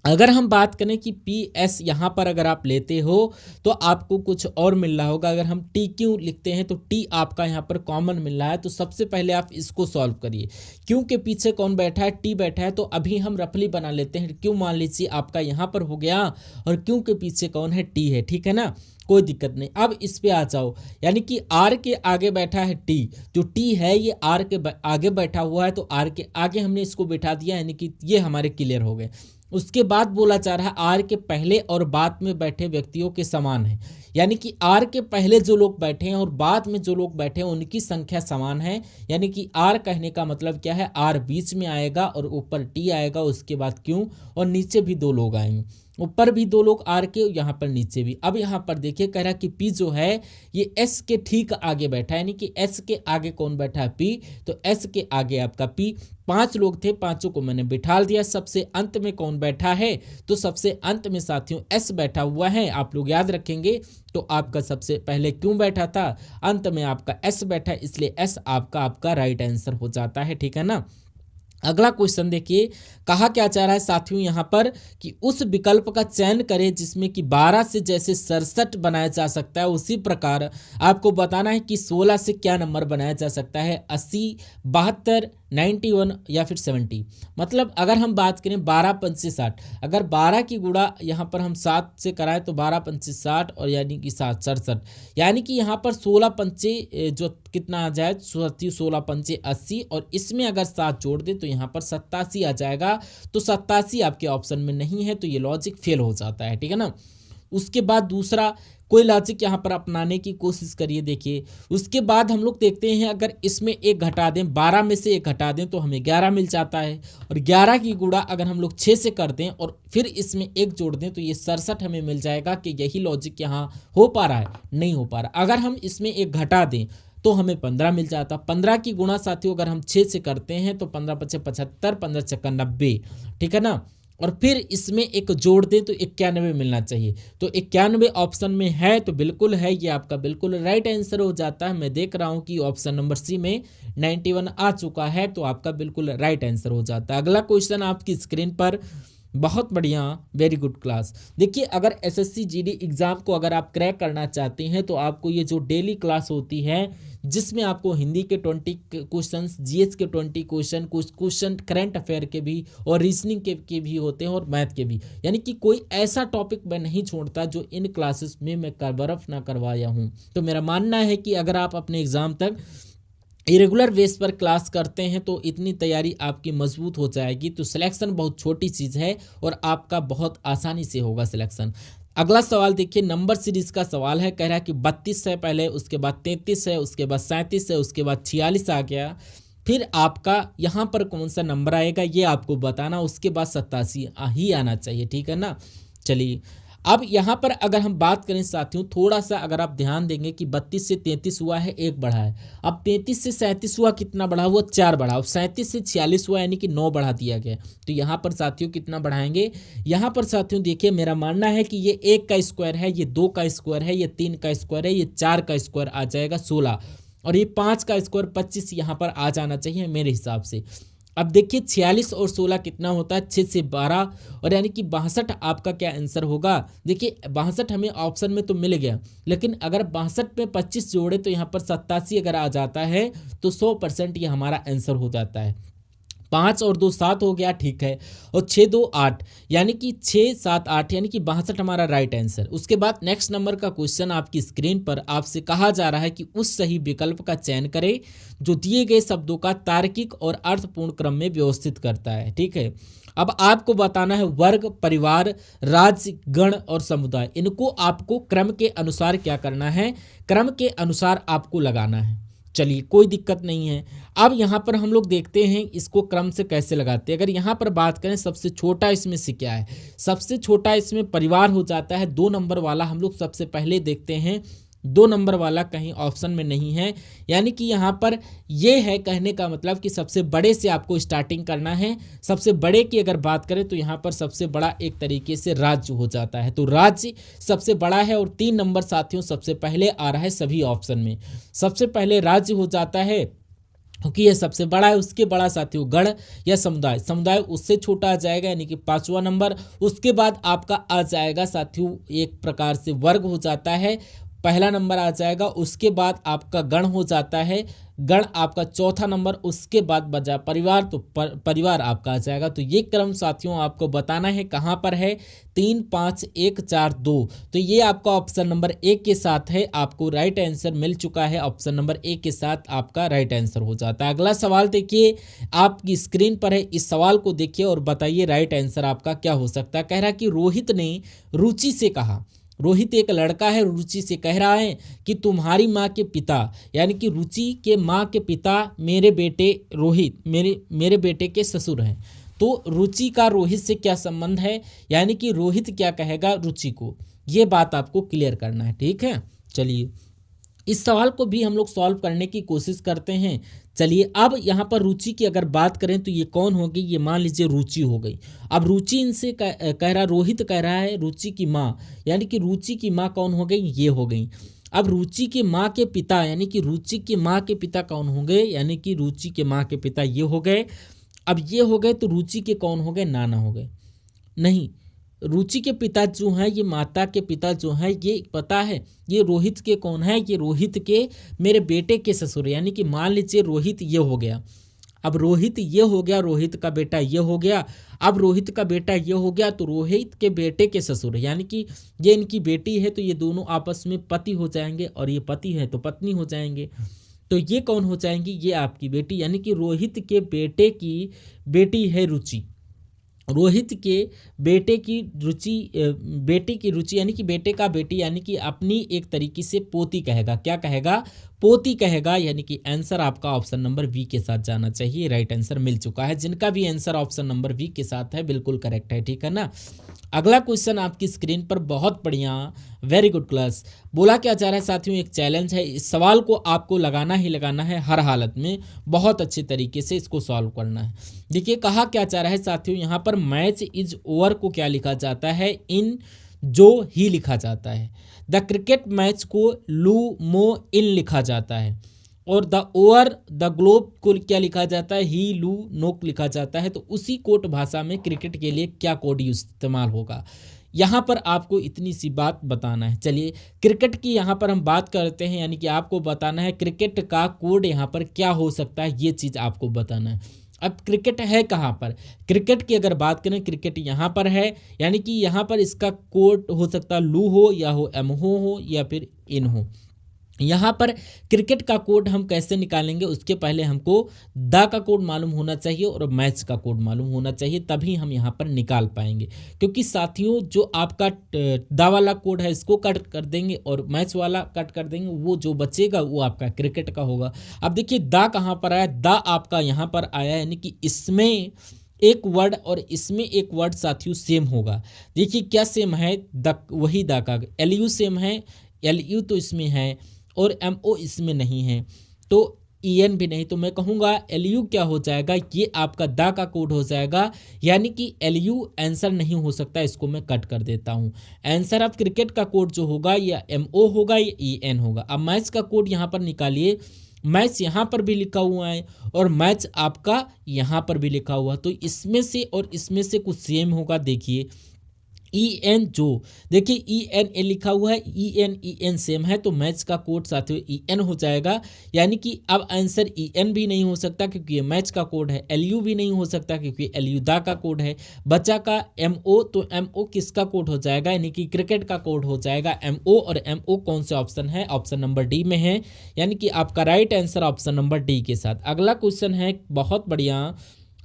अगर हम बात करें कि PS यहाँ पर अगर आप लेते हो तो आपको कुछ और मिल रहा होगा, अगर हम TQ लिखते हैं तो T आपका यहाँ पर कॉमन मिल रहा है। तो सबसे पहले आप इसको सॉल्व करिए, क्यों के पीछे कौन बैठा है, T बैठा है, तो अभी हम रफली बना लेते हैं। क्यों मान लीजिए आपका यहाँ पर हो गया, और क्यों के पीछे कौन है, T है, ठीक है ना, कोई दिक्कत नहीं। अब इस पे आ जाओ, यानी कि R के आगे बैठा है T, जो T है ये R के आगे बैठा हुआ है, तो R के आगे हमने इसको बैठा दिया, यानी कि ये हमारे क्लियर हो गए। उसके बाद बोला जा रहा है आर के पहले और बाद में बैठे व्यक्तियों के समान है, यानी कि आर के पहले जो लोग बैठे हैं और बाद में जो लोग बैठे हैं उनकी संख्या समान है, यानी कि आर कहने का मतलब क्या है, आर बीच में आएगा और ऊपर टी आएगा, उसके बाद क्यों, और नीचे भी 2 लोग आएंगे, ऊपर भी 2 लोग आर के, यहाँ पर नीचे भी। अब यहाँ पर देखिए कह रहा कि पी जो है ये एस के ठीक आगे बैठा है, यानी कि एस के आगे कौन बैठा है, पी, तो एस के आगे आपका पी। 5 लोग थे, 5 को मैंने बिठा दिया। सबसे अंत में कौन बैठा है, तो सबसे अंत में साथियों एस बैठा हुआ है। आप लोग याद रखेंगे, तो आपका सबसे पहले क्यों बैठा था, अंत में आपका एस बैठा है, इसलिए एस आपका राइट आंसर हो जाता है, ठीक है ना। अगला क्वेश्चन देखिए, कहा क्या चाह रहा है साथियों यहाँ पर कि उस विकल्प का चयन करें जिसमें कि 12 से जैसे 67 बनाया जा सकता है, उसी प्रकार आपको बताना है कि 16 से क्या नंबर बनाया जा सकता है, 80, 72, 91 या फिर 70। मतलब अगर हम बात करें 12 पंचे 60, अगर 12 की गुणा यहाँ पर हम 7 से कराएं तो 12 पंचे 60 और यानी कि 7 67, यानी कि यहाँ पर 16 पंचे जो कितना आ जाए, 16 पंचे 80, और इसमें अगर 7 जोड़ दें तो यहाँ पर 87 आ जाएगा। तो 87 आपके ऑप्शन में नहीं है, तो ये लॉजिक फेल हो जाता है, ठीक है ना। उसके बाद दूसरा कोई लॉजिक यहाँ पर अपनाने की कोशिश करिए। देखिए उसके बाद हम लोग देखते हैं, अगर इसमें 1 घटा दें, 12 में से 1 घटा दें तो हमें 11 मिल जाता है, और 11 की गुणा अगर हम लोग 6 से कर दें और फिर इसमें 1 जोड़ दें तो ये 67 हमें मिल जाएगा। कि यही लॉजिक यहाँ हो पा रहा है, नहीं हो पा रहा। अगर हम इसमें 1 घटा दें तो हमें 15 मिल जाता। 15 की गुणा साथियों अगर हम 6 से करते हैं तो 15 पचे 75, 15 छक्का 90, ठीक है ना। और फिर इसमें 1 जोड़ दें तो 91 मिलना चाहिए, तो 91 ऑप्शन में है, तो बिल्कुल है, ये आपका बिल्कुल राइट आंसर हो जाता है। मैं देख रहा हूं कि ऑप्शन नंबर सी में 91 आ चुका है, तो आपका बिल्कुल राइट आंसर हो जाता है। अगला क्वेश्चन आपकी स्क्रीन पर, बहुत बढ़िया, वेरी गुड क्लास। देखिए अगर एसएससी जीडी एग्जाम को अगर आप क्रैक करना चाहते हैं तो आपको ये जो डेली क्लास होती है जिसमें आपको हिंदी के 20 क्वेश्चन, जीएस के 20 क्वेश्चन, कुछ क्वेश्चन करंट अफेयर के भी और रीजनिंग के भी होते हैं और मैथ के भी, यानी कि कोई ऐसा टॉपिक मैं नहीं छोड़ता जो इन क्लासेस में मैं बर्फ ना करवाया हूँ। तो मेरा मानना है कि अगर आप अपने एग्जाम तक इरेगुलर बेस पर क्लास करते हैं तो इतनी तैयारी आपकी मजबूत हो जाएगी। तो सिलेक्शन बहुत छोटी चीज़ है और आपका बहुत आसानी से होगा सिलेक्शन। अगला सवाल देखिए, नंबर सीरीज का सवाल है। कह रहा है कि 32 है पहले, उसके बाद 33 है, उसके बाद 37 है, उसके बाद 46 आ गया, फिर आपका यहाँ पर कौन सा नंबर आएगा ये आपको बताना, उसके बाद 87 ही आना चाहिए, ठीक है ना। चलिए अब यहाँ पर अगर हम बात करें साथियों, थोड़ा सा अगर आप ध्यान देंगे कि 32 से 33 हुआ है, एक बढ़ा है। अब 33 से 37 हुआ, कितना बढ़ा हुआ, 4 बढ़ा। अब 37 से 46 हुआ यानी कि 9 बढ़ा दिया गया। तो यहाँ पर साथियों कितना बढ़ाएंगे, यहाँ पर साथियों देखिए मेरा मानना है कि ये 1 का स्क्वायर है, ये 2 का स्क्वायर है, ये 3 का स्क्वायर है, ये 4 का स्क्वायर आ जाएगा 16, और ये 5 का स्क्वायर 25 यहाँ पर आ जाना चाहिए मेरे हिसाब से। अब देखिए 46 और 16 कितना होता है, 6 से 12, और यानी कि 62 आपका क्या आंसर होगा। देखिए 62 हमें ऑप्शन में तो मिल गया, लेकिन अगर 62 में 25 जोड़े तो यहाँ पर 87 अगर आ जाता है तो 100% ये हमारा आंसर हो जाता है। 5 और 2 7 हो गया, ठीक है, और 6 2 8 यानी कि 6 7 8 यानी कि 62 हमारा राइट आंसर। उसके बाद नेक्स्ट नंबर का क्वेश्चन आपकी स्क्रीन पर आपसे कहा जा रहा है कि उस सही विकल्प का चयन करें जो दिए गए शब्दों का तार्किक और अर्थपूर्ण क्रम में व्यवस्थित करता है, ठीक है। अब आपको बताना है वर्ग, परिवार, राज्य, गण और समुदाय, इनको आपको क्रम के अनुसार क्या करना है, क्रम के अनुसार आपको लगाना है। चलिए कोई दिक्कत नहीं है। अब यहाँ पर हम लोग देखते हैं इसको क्रम से कैसे लगाते हैं। अगर यहाँ पर बात करें सबसे छोटा इसमें से क्या है, सबसे छोटा इसमें परिवार हो जाता है। 2 नंबर वाला हम लोग सबसे पहले देखते हैं, 2 नंबर वाला कहीं ऑप्शन में नहीं है, यानी कि यहाँ पर ये है कहने का मतलब कि सबसे बड़े से आपको स्टार्टिंग करना है। सबसे बड़े की अगर बात करें तो यहाँ पर सबसे बड़ा एक तरीके से राज्य हो जाता है, तो राज्य सबसे बड़ा है। और 3 नंबर साथियों सबसे पहले आ रहा है सभी ऑप्शन में, सबसे पहले राज्य हो जाता है क्योंकि ये सबसे बड़ा है। उसके बड़ा साथियों गण या समुदाय, समुदाय उससे छोटा आ जाएगा यानी कि 5वां नंबर। उसके बाद आपका आ जाएगा साथियों एक प्रकार से वर्ग हो जाता है, पहला नंबर आ जाएगा। उसके बाद आपका गण हो जाता है, गण आपका चौथा नंबर। उसके बाद बचा परिवार, तो परिवार आपका आ जाएगा। तो ये क्रम साथियों आपको बताना है कहाँ पर है, 3 5 1 4 2। तो ये आपका ऑप्शन नंबर 1 के साथ है, आपको राइट आंसर मिल चुका है। ऑप्शन नंबर 1 के साथ आपका राइट आंसर हो जाता है। अगला सवाल देखिए आपकी स्क्रीन पर है, इस सवाल को देखिए और बताइए राइट आंसर आपका क्या हो सकता है। कह रहा है कि रोहित ने रुचि से कहा, रोहित एक लड़का है, रुचि से कह रहा है कि तुम्हारी माँ के पिता, यानी कि रुचि के माँ के पिता मेरे बेटे रोहित, मेरे बेटे के ससुर हैं। तो रुचि का रोहित से क्या संबंध है, यानी कि रोहित क्या कहेगा रुचि को, ये बात आपको क्लियर करना है, ठीक है। चलिए इस सवाल को भी हम लोग सॉल्व करने की कोशिश करते हैं। चलिए अब यहाँ पर रुचि की अगर बात करें तो ये कौन होगी, ये मान लीजिए रुचि हो गई। अब रुचि इनसे कह रहा, रोहित कह रहा है रुचि की माँ, यानी कि रुचि की माँ कौन हो गई, ये हो गई। अब रुचि की माँ के पिता, यानी कि रुचि की माँ के पिता कौन हो गए, यानी कि रुचि के माँ के पिता ये हो गए। अब ये हो गए तो रुचि के कौन हो गए, नाना हो गए। नहीं, रुचि के पिता जो हैं, ये माता के पिता जो हैं, ये पता है ये रोहित के कौन है, ये रोहित के मेरे बेटे के ससुर, यानी कि मान लीजिए रोहित ये हो गया। अब रोहित ये हो गया, रोहित का बेटा ये हो गया। अब रोहित का बेटा ये हो गया तो रोहित के बेटे के ससुर, यानी कि ये इनकी बेटी है, तो ये दोनों आपस में पति हो जाएंगे, और ये पति है तो पत्नी हो जाएंगे। तो ये कौन हो जाएंगी, ये आपकी बेटी, यानी कि रोहित के बेटे की बेटी है रुचि। रोहित के बेटे की रुचि, बेटे की रुचि यानी कि बेटे का बेटी, यानी कि अपनी एक तरीके से पोती कहेगा, क्या कहेगा, पोती कहेगा। यानी कि आंसर आपका ऑप्शन नंबर बी के साथ जाना चाहिए, राइट आंसर मिल चुका है। जिनका भी आंसर ऑप्शन नंबर बी के साथ है बिल्कुल करेक्ट है, ठीक है ना। अगला क्वेश्चन आपकी स्क्रीन पर, बहुत बढ़िया, वेरी गुड क्लास। बोला क्या जा रहा है साथियों, एक चैलेंज है, इस सवाल को आपको लगाना ही लगाना है हर हालत में, बहुत अच्छे तरीके से इसको सॉल्व करना है। देखिए कहा क्या जा रहा है साथियों, यहाँ पर मैच इज ओवर को क्या लिखा जाता है, इन जो ही लिखा जाता है। द क्रिकेट मैच को लू मो इन लिखा जाता है, और द ओवर द ग्लोब को क्या लिखा जाता है, ही लू नोक लिखा जाता है। तो उसी कोट भाषा में क्रिकेट के लिए क्या कोड इस्तेमाल होगा, यहाँ पर आपको इतनी सी बात बताना है। चलिए क्रिकेट की यहाँ पर हम बात करते हैं, यानी कि आपको बताना है क्रिकेट का कोड यहाँ पर क्या हो सकता है, ये चीज़ आपको बताना है। अब क्रिकेट है कहाँ पर, क्रिकेट की अगर बात करें, क्रिकेट यहाँ पर है, यानी कि यहाँ पर इसका कोड हो सकता है लू हो, या हो एम हो या फिर इन हो, यहाँ पर क्रिकेट का कोड हम कैसे निकालेंगे, उसके पहले हमको दा का कोड मालूम होना चाहिए और मैच का कोड मालूम होना चाहिए, तभी हम यहाँ पर निकाल पाएंगे। क्योंकि साथियों जो आपका दा वाला कोड है इसको कट कर देंगे और मैच वाला कट कर देंगे, वो जो बचेगा वो आपका क्रिकेट का होगा। अब देखिए दा कहाँ पर आया, दा आपका यहाँ पर आया, यानी कि इसमें एक वर्ड और इसमें एक वर्ड साथियों सेम होगा। देखिए क्या सेम है, द वही दा का एल यू सेम है, एल यू तो इसमें है और एम ओ इसमें नहीं है, तो ई एन भी नहीं, तो मैं कहूँगा एल यू क्या हो जाएगा, ये आपका दा का कोड हो जाएगा, यानी कि एल यू आंसर नहीं हो सकता, इसको मैं कट कर देता हूँ। आंसर ऑफ क्रिकेट का कोड जो होगा या एम ओ होगा या ई एन होगा। अब मैच का कोड यहाँ पर निकालिए, मैच यहाँ पर भी लिखा हुआ है और मैच आपका यहाँ पर भी लिखा हुआ, तो इसमें से और इसमें से कुछ सेम होगा। देखिए ई एन, जो देखिए ई एन ए लिखा हुआ है, ई एन सेम है, तो मैच का कोड साथियों ई एन हो जाएगा। यानी कि अब आंसर ई एन भी नहीं हो सकता क्योंकि ये मैच का कोड है, एल यू भी नहीं हो सकता क्योंकि एल यू दा का कोड है, बचा का एम ओ, तो एम ओ किसका कोड हो जाएगा, यानी कि क्रिकेट का कोड हो जाएगा एम ओ, और एम ओ कौन से ऑप्शन है, ऑप्शन नंबर डी में है, यानी कि आपका right answer option number D के साथ। अगला क्वेश्चन है बहुत बढ़िया,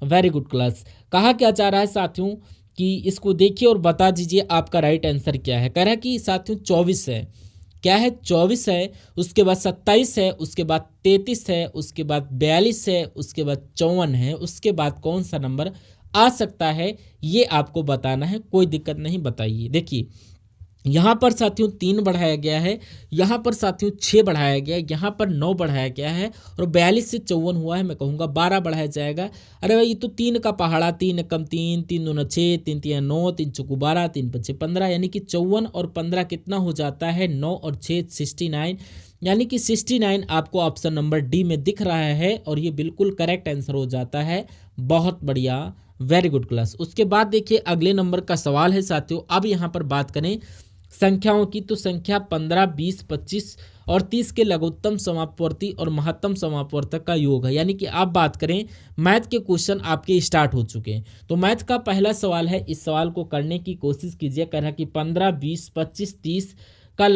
वेरी गुड क्लास। कहा क्या चाह रहा है साथियों कि इसको देखिए और बता दीजिए आपका राइट आंसर क्या है। कह रहा है कि साथियों 24 है, क्या है 24 है, उसके बाद 27 है, उसके बाद 33 है, उसके बाद 42 है, उसके बाद 54 है, उसके बाद कौन सा नंबर आ सकता है ये आपको बताना है। कोई दिक्कत नहीं, बताइए। देखिए यहाँ पर साथियों 3 बढ़ाया गया है, यहाँ पर साथियों 6 बढ़ाया गया है, यहाँ पर 9 बढ़ाया गया है और 42 से 54 हुआ है, मैं कहूँगा 12 बढ़ाया जाएगा। अरे भाई ये तो 3 का पहाड़ा, 3 कम 3, 3 दूना 6, 3 तिया 9, 3 चौको 12, 3 पच्चे 15, यानी कि 54 और 15 कितना हो जाता है, 9 और 6 69, यानी कि 69 आपको ऑप्शन नंबर डी में दिख रहा है और ये बिल्कुल करेक्ट आंसर हो जाता है। बहुत बढ़िया, वेरी गुड क्लास। उसके बाद देखिए अगले नंबर का सवाल है साथियों। अब यहाँ पर बात करें संख्याओं की, तो संख्या 15, 20, 25 और 30 के लघुत्तम समापवर्ती और महत्तम समापवर्तक का योग है। यानी कि आप बात करें मैथ के क्वेश्चन आपके स्टार्ट हो चुके हैं, तो मैथ का पहला सवाल है, इस सवाल को करने की कोशिश कीजिए। कह रहा कि 15, 20, 25, 30 का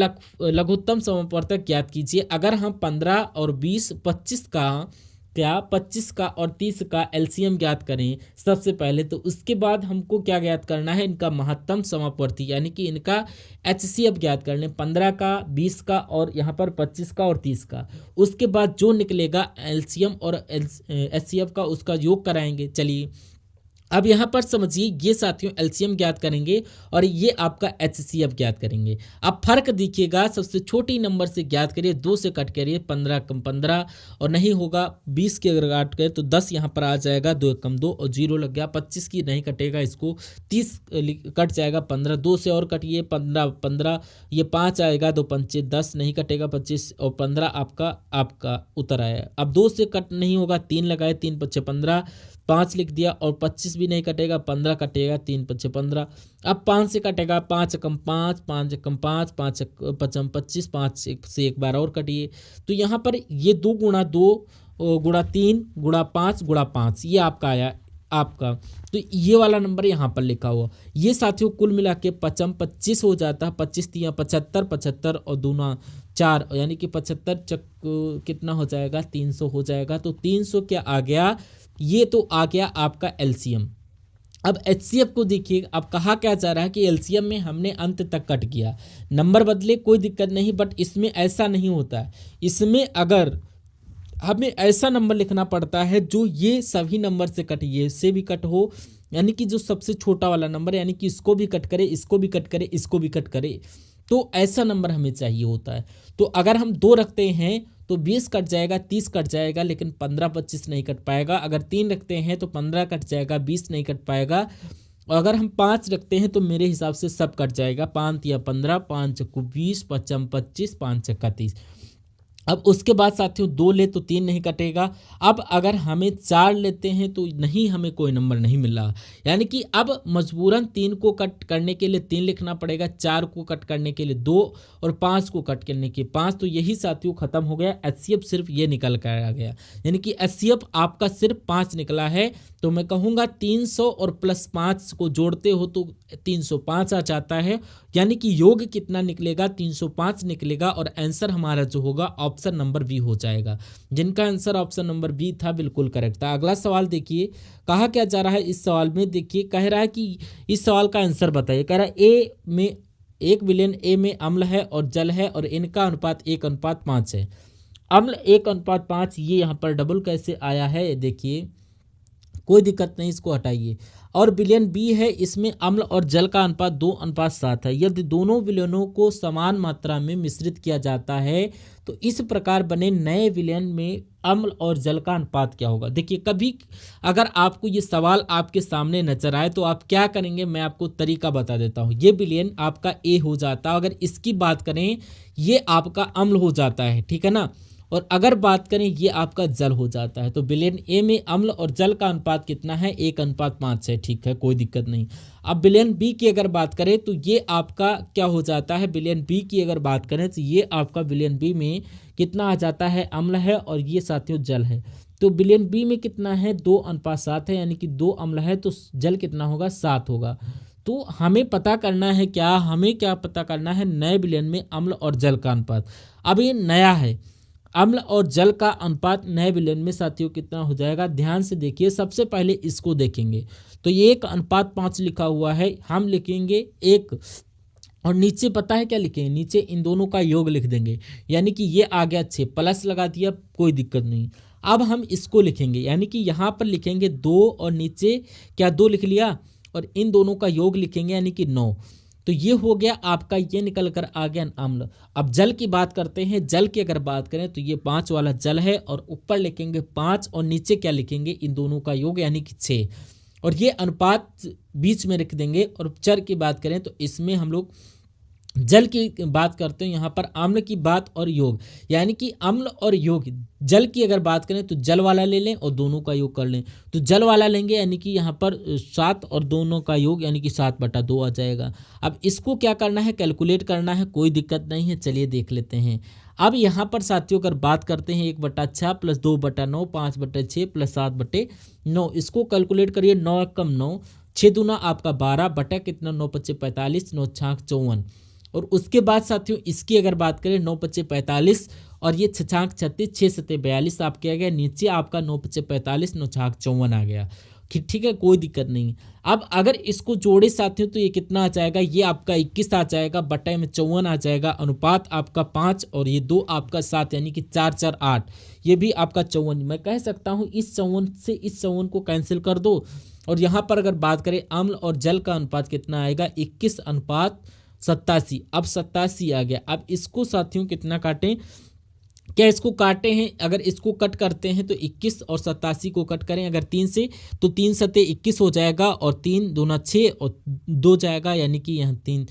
लघुत्तम समापवर्तक ज्ञात कीजिए। अगर हम 15 और 20, 25 का क्या 25 का और 30 का एलसीएम ज्ञात करें सबसे पहले, तो उसके बाद हमको क्या ज्ञात करना है, इनका महत्तम समापवर्ती यानी कि इनका एचसीएफ ज्ञात कर लें, 15 का, 20 का और यहाँ पर 25 का और 30 का। उसके बाद जो निकलेगा एलसीएम और एचसीएफ का उसका योग कराएंगे। चलिए अब यहाँ पर समझिए, ये साथियों एलसीएम ज्ञात करेंगे और ये आपका एचसीएफ ज्ञात करेंगे। अब फर्क देखिएगा, सबसे छोटी नंबर से ज्ञात करिए, 2 से कट करिए, 15 कम 15 और नहीं होगा, 20 के अगर काट करें तो 10 यहाँ पर आ जाएगा, 2 कम 2 और 0 लग गया, 25 की नहीं कटेगा, इसको 30 कट जाएगा, 15 2 से और कटिए, 15 15 ये 5 आएगा, 2 पंचे 10 नहीं कटेगा, 25 और 15 आपका उतर आया। अब 2 से कट नहीं होगा, 3 लगाए, 3 पच्चे 15, 5 लिख दिया और 25 भी नहीं कटेगा, 15 कटेगा, 3 पच्चे 15। अब 5 से कटेगा, 5 कम 5, 5 कम 5, 5 पचम 25, 5 से एक बार और कटिए, तो यहाँ पर ये 2 गुणा 2 गुणा 3 गुणा 5 गुणा 5 ये आपका आया आपका, तो ये वाला नंबर यहाँ पर लिखा हुआ। ये साथियों कुल मिला के 25 हो जाता है, 25 तिया 75, 75 और दूना 4 यानी कि 75 चक कितना हो जाएगा, 300 हो जाएगा। तो 300 क्या आ गया, ये तो आ गया आपका एलसीएम। अब एचसीएफ को देखिए, अब कहा क्या जा रहा है कि एलसीएम में हमने अंत तक कट किया, नंबर बदले कोई दिक्कत नहीं, बट इसमें ऐसा नहीं होता है। इसमें अगर हमें ऐसा नंबर लिखना पड़ता है जो ये सभी नंबर से कट, ये से भी कट हो, यानी कि जो सबसे छोटा वाला नंबर, यानी कि इसको भी कट करे, इसको भी कट करे, इसको भी कट करे, तो ऐसा नंबर हमें चाहिए होता है। तो अगर हम 2 रखते हैं तो 20 कट जाएगा, 30 कट जाएगा, लेकिन 15 25 नहीं कट पाएगा। अगर 3 रखते हैं तो 15 कट जाएगा, 20 नहीं कट पाएगा। और अगर हम 5 रखते हैं तो मेरे हिसाब से सब कट जाएगा, 5 या 15, 5 को 20, 5 25, 5 30। अब उसके बाद साथियों 2 ले तो 3 नहीं कटेगा। अब अगर हमें 4 लेते हैं तो नहीं, हमें कोई नंबर नहीं मिल रहा, यानी कि अब मजबूरन 3 को कट करने के लिए 3 लिखना पड़ेगा, 4 को कट करने के लिए 2 और 5 को कट करने के 5। तो यही साथियों खत्म हो गया। एचसीएफ सिर्फ ये निकल कर आ गया, यानी कि एचसीएफ आपका सिर्फ 5 निकला है। तो मैं कहूँगा 300 और प्लस 5 को जोड़ते हो तो 305 आ जाता है, यानी कि योग कितना निकलेगा, 305 निकलेगा। और आंसर हमारा जो होगा ऑप्शन नंबर बी हो जाएगा। जिनका आंसर ऑप्शन नंबर बी था बिल्कुल करेक्ट था। अगला सवाल देखिए, कहा क्या जा रहा है इस सवाल में, देखिए कह रहा है कि इस सवाल का आंसर बताइए। कह रहा है ए में 1 बिलियन ए में अम्ल है और जल है और इनका अनुपात 1:5 है। अम्ल 1:5, ये यहाँ पर डबल कैसे आया है, देखिए कोई दिक्कत नहीं, इसको हटाइए। और विलयन बी है, इसमें अम्ल और जल का अनुपात 2:7 है। यदि दोनों विलयनों को समान मात्रा में मिश्रित किया जाता है तो इस प्रकार बने नए विलयन में अम्ल और जल का अनुपात क्या होगा। देखिए कभी अगर आपको ये सवाल आपके सामने नजर आए तो आप क्या करेंगे, मैं आपको तरीका बता देता हूँ। ये विलयन आपका ए हो जाता है, अगर इसकी बात करें ये आपका अम्ल हो जाता है, ठीक है ना। और अगर बात करें ये आपका जल हो जाता है। तो विलयन ए में अम्ल और जल का अनुपात कितना है, 1:5 है, ठीक है, कोई दिक्कत नहीं। अब विलयन बी की अगर बात करें तो ये आपका क्या हो जाता है, विलयन बी की अगर बात करें तो ये आपका विलयन बी में कितना आ जाता है, अम्ल है और ये साथियों जल है। तो विलयन बी में कितना है, 2:7 है, यानी कि 2 अम्ल है तो जल कितना होगा, 7 होगा। तो हमें पता करना है क्या, हमें क्या पता करना है, नए विलयन में अम्ल और जल का अनुपात। अब ये नया है, अम्ल और जल का अनुपात नए विलयन में साथियों कितना हो जाएगा, ध्यान से देखिए। सबसे पहले इसको देखेंगे तो ये 1:5 लिखा हुआ है, हम लिखेंगे 1 और नीचे पता है क्या लिखेंगे, नीचे इन दोनों का योग लिख देंगे, यानी कि ये आ गया 6, प्लस लगा दिया, कोई दिक्कत नहीं। अब हम इसको लिखेंगे, यानी कि यहाँ पर लिखेंगे 2 और नीचे क्या 2 लिख लिया और इन दोनों का योग लिखेंगे, यानी कि 9। तो ये हो गया आपका, ये निकल कर आ गया अम्ल। अब जल की बात करते हैं, जल की अगर बात करें तो ये 5 वाला जल है और ऊपर लिखेंगे 5 और नीचे क्या लिखेंगे, इन दोनों का योग यानी कि 6 और ये अनुपात बीच में रख देंगे। और चर की बात करें तो इसमें हम लोग जल की बात करते हैं, यहाँ पर अम्ल की बात और योग, यानी कि अम्ल और योग। जल की अगर बात करें तो जल वाला ले लें और दोनों का योग कर लें, तो जल वाला लेंगे यानी कि यहाँ पर 7 और दोनों का योग यानी कि 7/2 आ जाएगा। अब इसको क्या करना है, कैलकुलेट करना है, कोई दिक्कत नहीं है, चलिए देख लेते हैं। अब यहाँ पर साथियों अगर बात करते हैं 1/6 प्लस 2/9 5/6 प्लस 7/9, इसको कैलकुलेट करिए। 9 एकम 9, 6 दूना आपका 12 बटा कितना 9×5 45, 9 छाक 54। और उसके बाद साथियों इसकी अगर बात करें 9×5 45 और ये 6 छाक 36, 6 सते 42 आपके आ गया, नीचे आपका 9×5 45, 9 छाक 54 आ गया, ठीक है, कोई दिक्कत नहीं। अब अगर इसको जोड़े साथियों तो ये कितना आ जाएगा, ये आपका 21 आ जाएगा, बटे में 54 आ जाएगा, अनुपात आपका 5 और ये 2 आपका 7, यानी कि 4 4 8, ये भी आपका 54। मैं कह सकता हूँ इस 54 से इस 54 को कैंसिल कर दो। और यहाँ पर अगर बात करें अम्ल और जल का अनुपात कितना आएगा, 21:87। अब 87 आ गया। अब इसको साथियों कितना काटें, क्या इसको काटे हैं, अगर इसको कट करते हैं तो 21 और 87 को कट करें अगर 3 से तो 3 सते 21 हो जाएगा और 3 दूना 6 और 2 जाएगा, यानी कि यहाँ 3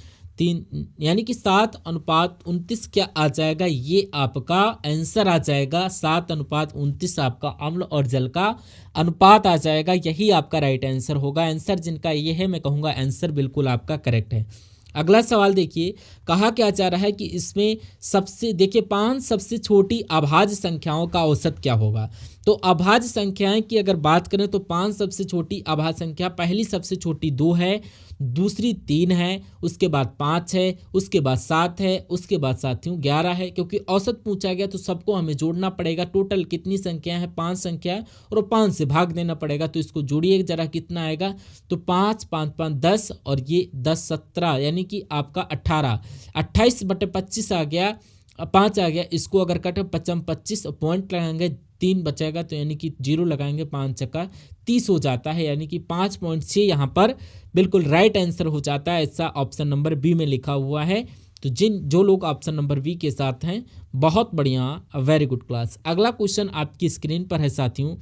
यानी कि 7:29 क्या आ जाएगा, ये आपका आंसर आ जाएगा। 7:29 आपका अम्ल और जल का अनुपात आ जाएगा, यही आपका राइट आंसर होगा। आंसर जिनका ये है मैं कहूँगा आंसर बिल्कुल आपका करेक्ट है। अगला सवाल देखिए, कहा क्या जा रहा है कि इसमें सबसे देखिए 5 सबसे छोटी अभाज्य संख्याओं का औसत क्या होगा। तो अभाज्य संख्याएं की अगर बात करें तो 5 सबसे छोटी अभाज्य संख्या, पहली सबसे छोटी 2 है, दूसरी 3 है, उसके बाद 5 है, उसके बाद 7 है, उसके बाद साथियों 11 है। क्योंकि औसत पूछा गया तो सबको हमें जोड़ना पड़ेगा। टोटल कितनी संख्या है, 5 संख्या है और 5 से भाग देना पड़ेगा। तो इसको जोड़िए जरा कितना आएगा, तो 5 5 5 10 और ये 10 17, यानी कि आपका 18, 28/25 आ गया, 5 आ गया। इसको अगर कटे 25 पॉइंट लगाएंगे 3 बचेगा, तो यानी कि 0 लगाएंगे, 5 चक्का 30 हो जाता है, यानी कि 5.6 यहाँ पर बिल्कुल राइट आंसर हो जाता है। ऐसा ऑप्शन नंबर बी में लिखा हुआ है। तो जो लोग ऑप्शन नंबर बी के साथ हैं बहुत बढ़िया, वेरी गुड क्लास। अगला क्वेश्चन आपकी स्क्रीन पर है साथियों।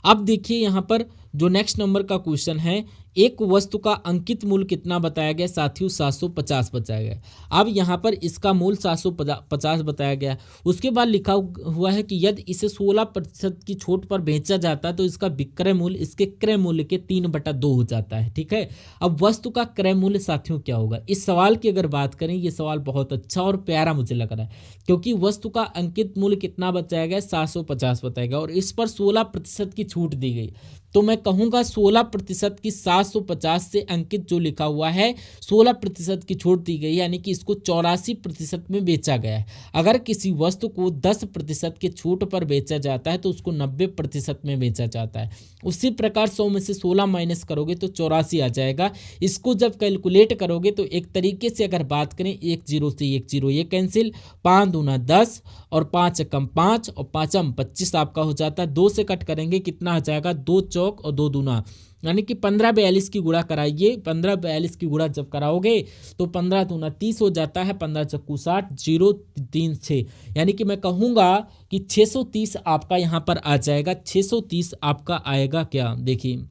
अब देखिए यहाँ पर जो नेक्स्ट नंबर का क्वेश्चन है, एक वस्तु का अंकित मूल्य कितना बताया गया साथियों, 750 बताया गया। अब यहाँ पर इसका मूल्य 750 बताया गया। उसके बाद लिखा हुआ है कि यदि इसे 16% की छूट पर बेचा जाता है तो इसका विक्रय मूल्य इसके क्रय मूल्य के 3/2 हो जाता है। ठीक है, अब वस्तु का क्रय मूल्य साथियों क्या होगा। इस सवाल की अगर बात करें, ये सवाल बहुत अच्छा और प्यारा मुझे लग रहा है, क्योंकि वस्तु का अंकित मूल्य कितना बताया गया, 750 बताया गया, और इस पर 16% की छूट दी गई। तो मैं कहूँगा 16% की 750 से अंकित जो लिखा हुआ है 16% की छूट दी गई, यानी कि इसको 84% में बेचा गया है। अगर किसी वस्तु को 10% के छूट पर बेचा जाता है तो उसको 90% में बेचा जाता है। उसी प्रकार 100 में से 16 माइनस करोगे तो 84 आ जाएगा। इसको जब कैलकुलेट करोगे तो एक तरीके से अगर बात करें, 1 0 से 1 0 ये कैंसिल, 5 दूना 10 और 5 एकम 5 और 5 25 आपका हो जाता है। 2 से कट करेंगे कितना आ जाएगा, 2 चौक और 2 दूना, यानी कि 1542 की गुणा कराइए। 1542 की गुणा जब कराओगे तो 15 दूना 30 हो जाता है, 15 चक्कू 60, 0 3 6, यानी कि मैं कहूँगा कि 630 आपका यहाँ पर आ जाएगा। 630 आपका आएगा क्या, देखिए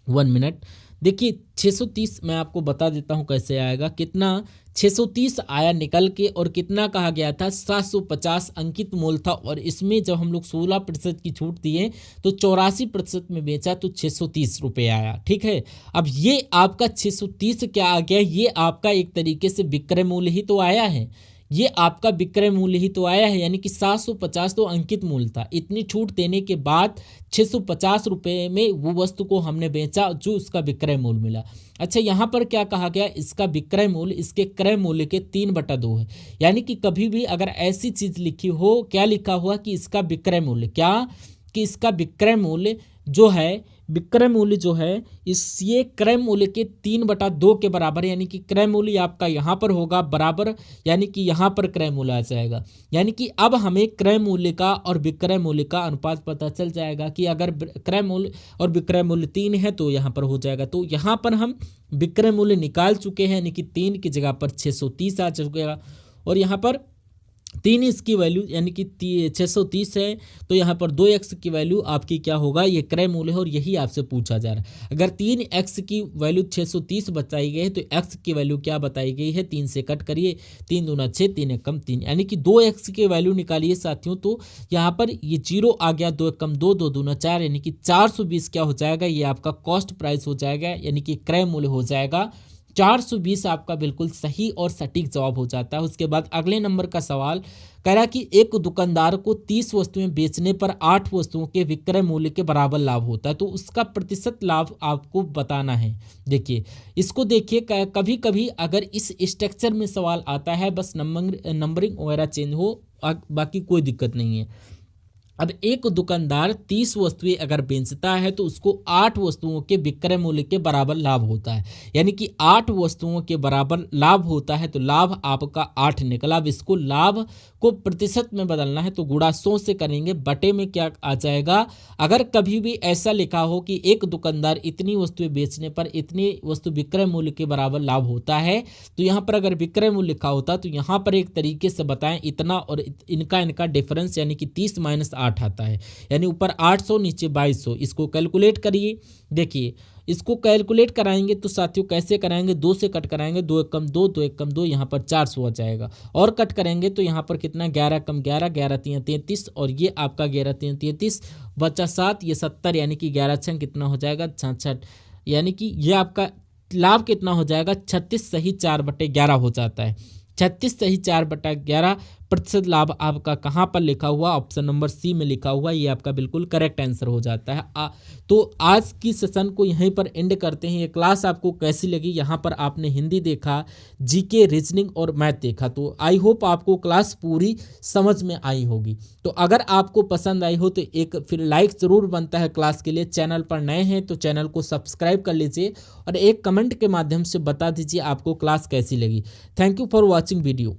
1 मिनट, देखिए 630 मैं आपको बता देता हूँ कैसे आएगा। कितना 630 आया निकल के, और कितना कहा गया था, 750 अंकित मूल्य था, और इसमें जब हम लोग 16% की छूट दिए तो 84% में बेचा तो 630 रुपये आया। ठीक है, अब ये आपका 630 क्या आ गया, ये आपका एक तरीके से विक्रय मूल्य ही तो आया है, ये आपका विक्रय मूल्य ही तो आया है, यानी कि 750 तो अंकित मूल्य था। इतनी छूट देने के बाद 650 रुपये में वो वस्तु को हमने बेचा जो उसका विक्रय मूल्य मिला। अच्छा, यहाँ पर क्या कहा गया, इसका विक्रय मूल्य इसके क्रय मूल्य के 3/2 है। यानी कि कभी भी अगर ऐसी चीज़ लिखी हो, क्या लिखा हुआ कि इसका विक्रय मूल्य, क्या कि इसका विक्रय मूल्य जो है, विक्रय मूल्य जो है इस ये क्रय मूल्य के 3/2 के बराबर, यानी कि क्रय मूल्य आपका यहाँ पर होगा बराबर, यानी कि यहाँ पर क्रय मूल्य आ जाएगा। यानी कि अब हमें क्रय मूल्य का और विक्रय मूल्य का अनुपात पता चल जाएगा कि अगर क्रय मूल्य और विक्रय मूल्य 3 है तो यहाँ पर हो जाएगा। तो यहाँ पर हम विक्रय मूल्य निकाल चुके हैं, यानी कि 3 की जगह पर 630 आ चुकेगा, और यहाँ पर 3 इसकी वैल्यू यानी कि 630 है, तो यहाँ पर 2x की वैल्यू आपकी क्या होगा, ये क्रय मूल्य है, और यही आपसे पूछा जा रहा है। अगर 3x की वैल्यू 630 बताई गई है तो x की वैल्यू क्या बताई गई है, 3 से कट करिए, 3 दूना 6, 3 एकम 3, यानी कि 2x की वैल्यू निकालिए साथियों। तो यहाँ पर ये 0 आ गया, 2 एकम 2, 2 दूना 4, यानी कि 420 क्या हो जाएगा, ये आपका कॉस्ट प्राइस हो जाएगा, यानी कि क्रय मूल्य हो जाएगा 420 आपका बिल्कुल सही और सटीक जवाब हो जाता है। उसके बाद अगले नंबर का सवाल कह रहा कि एक दुकानदार को 30 वस्तुएं बेचने पर 8 वस्तुओं के विक्रय मूल्य के बराबर लाभ होता है, तो उसका प्रतिशत लाभ आपको बताना है। देखिए इसको देखिए, कभी कभी अगर इस स्ट्रक्चर में सवाल आता है, बस नंबरिंग वगैरह चेंज हो, बाकी कोई दिक्कत नहीं है। अब एक दुकानदार 30 वस्तुएं अगर बेचता है तो उसको 8 वस्तुओं के विक्रय मूल्य के बराबर लाभ होता है, यानी कि 8 वस्तुओं के बराबर लाभ होता है, तो लाभ आपका 8 निकला। अब इसको लाभ को प्रतिशत में बदलना है तो गुणा 100 से करेंगे, बटे में क्या आ जाएगा। अगर कभी भी ऐसा लिखा हो कि एक दुकानदार इतनी वस्तुएं बेचने पर इतनी वस्तु विक्रय मूल्य के बराबर लाभ होता है, तो यहाँ पर अगर विक्रय मूल्य लिखा होता तो यहाँ पर एक तरीके से बताएं इतना और इनका डिफरेंस, यानी कि 30 माइनस 8 आता है, यानी ऊपर 800 नीचे 2200। इसको कैलकुलेट करिए, देखिए इसको कैलकुलेट कराएंगे तो साथियों कैसे कराएंगे, 2 से कट कराएंगे, 2 एकम 2, 2 एकम 2, यहाँ पर 400 आ जाएगा, और कट करेंगे तो यहाँ पर कितना 11 कम 11, 11 3 33, और ये आपका 11 3 33 बचा 7, ये 70, यानी कि 11 6 कितना हो जाएगा 66, यानी कि ये आपका लाभ कितना हो जाएगा 36 सही 4/11 हो जाता है। 36 सही 4/11 प्रतिशत लाभ आपका कहाँ पर लिखा हुआ, ऑप्शन नंबर सी में लिखा हुआ, ये आपका बिल्कुल करेक्ट आंसर हो जाता है। तो आज की सेशन को यहीं पर एंड करते हैं। ये क्लास आपको कैसी लगी, यहाँ पर आपने हिंदी देखा, जीके, रीजनिंग और मैथ देखा, तो आई होप आपको क्लास पूरी समझ में आई होगी। तो अगर आपको पसंद आई हो तो एक फिर लाइक ज़रूर बनता है क्लास के लिए। चैनल पर नए हैं तो चैनल को सब्सक्राइब कर लीजिए और एक कमेंट के माध्यम से बता दीजिए आपको क्लास कैसी लगी। Thank you for watching video.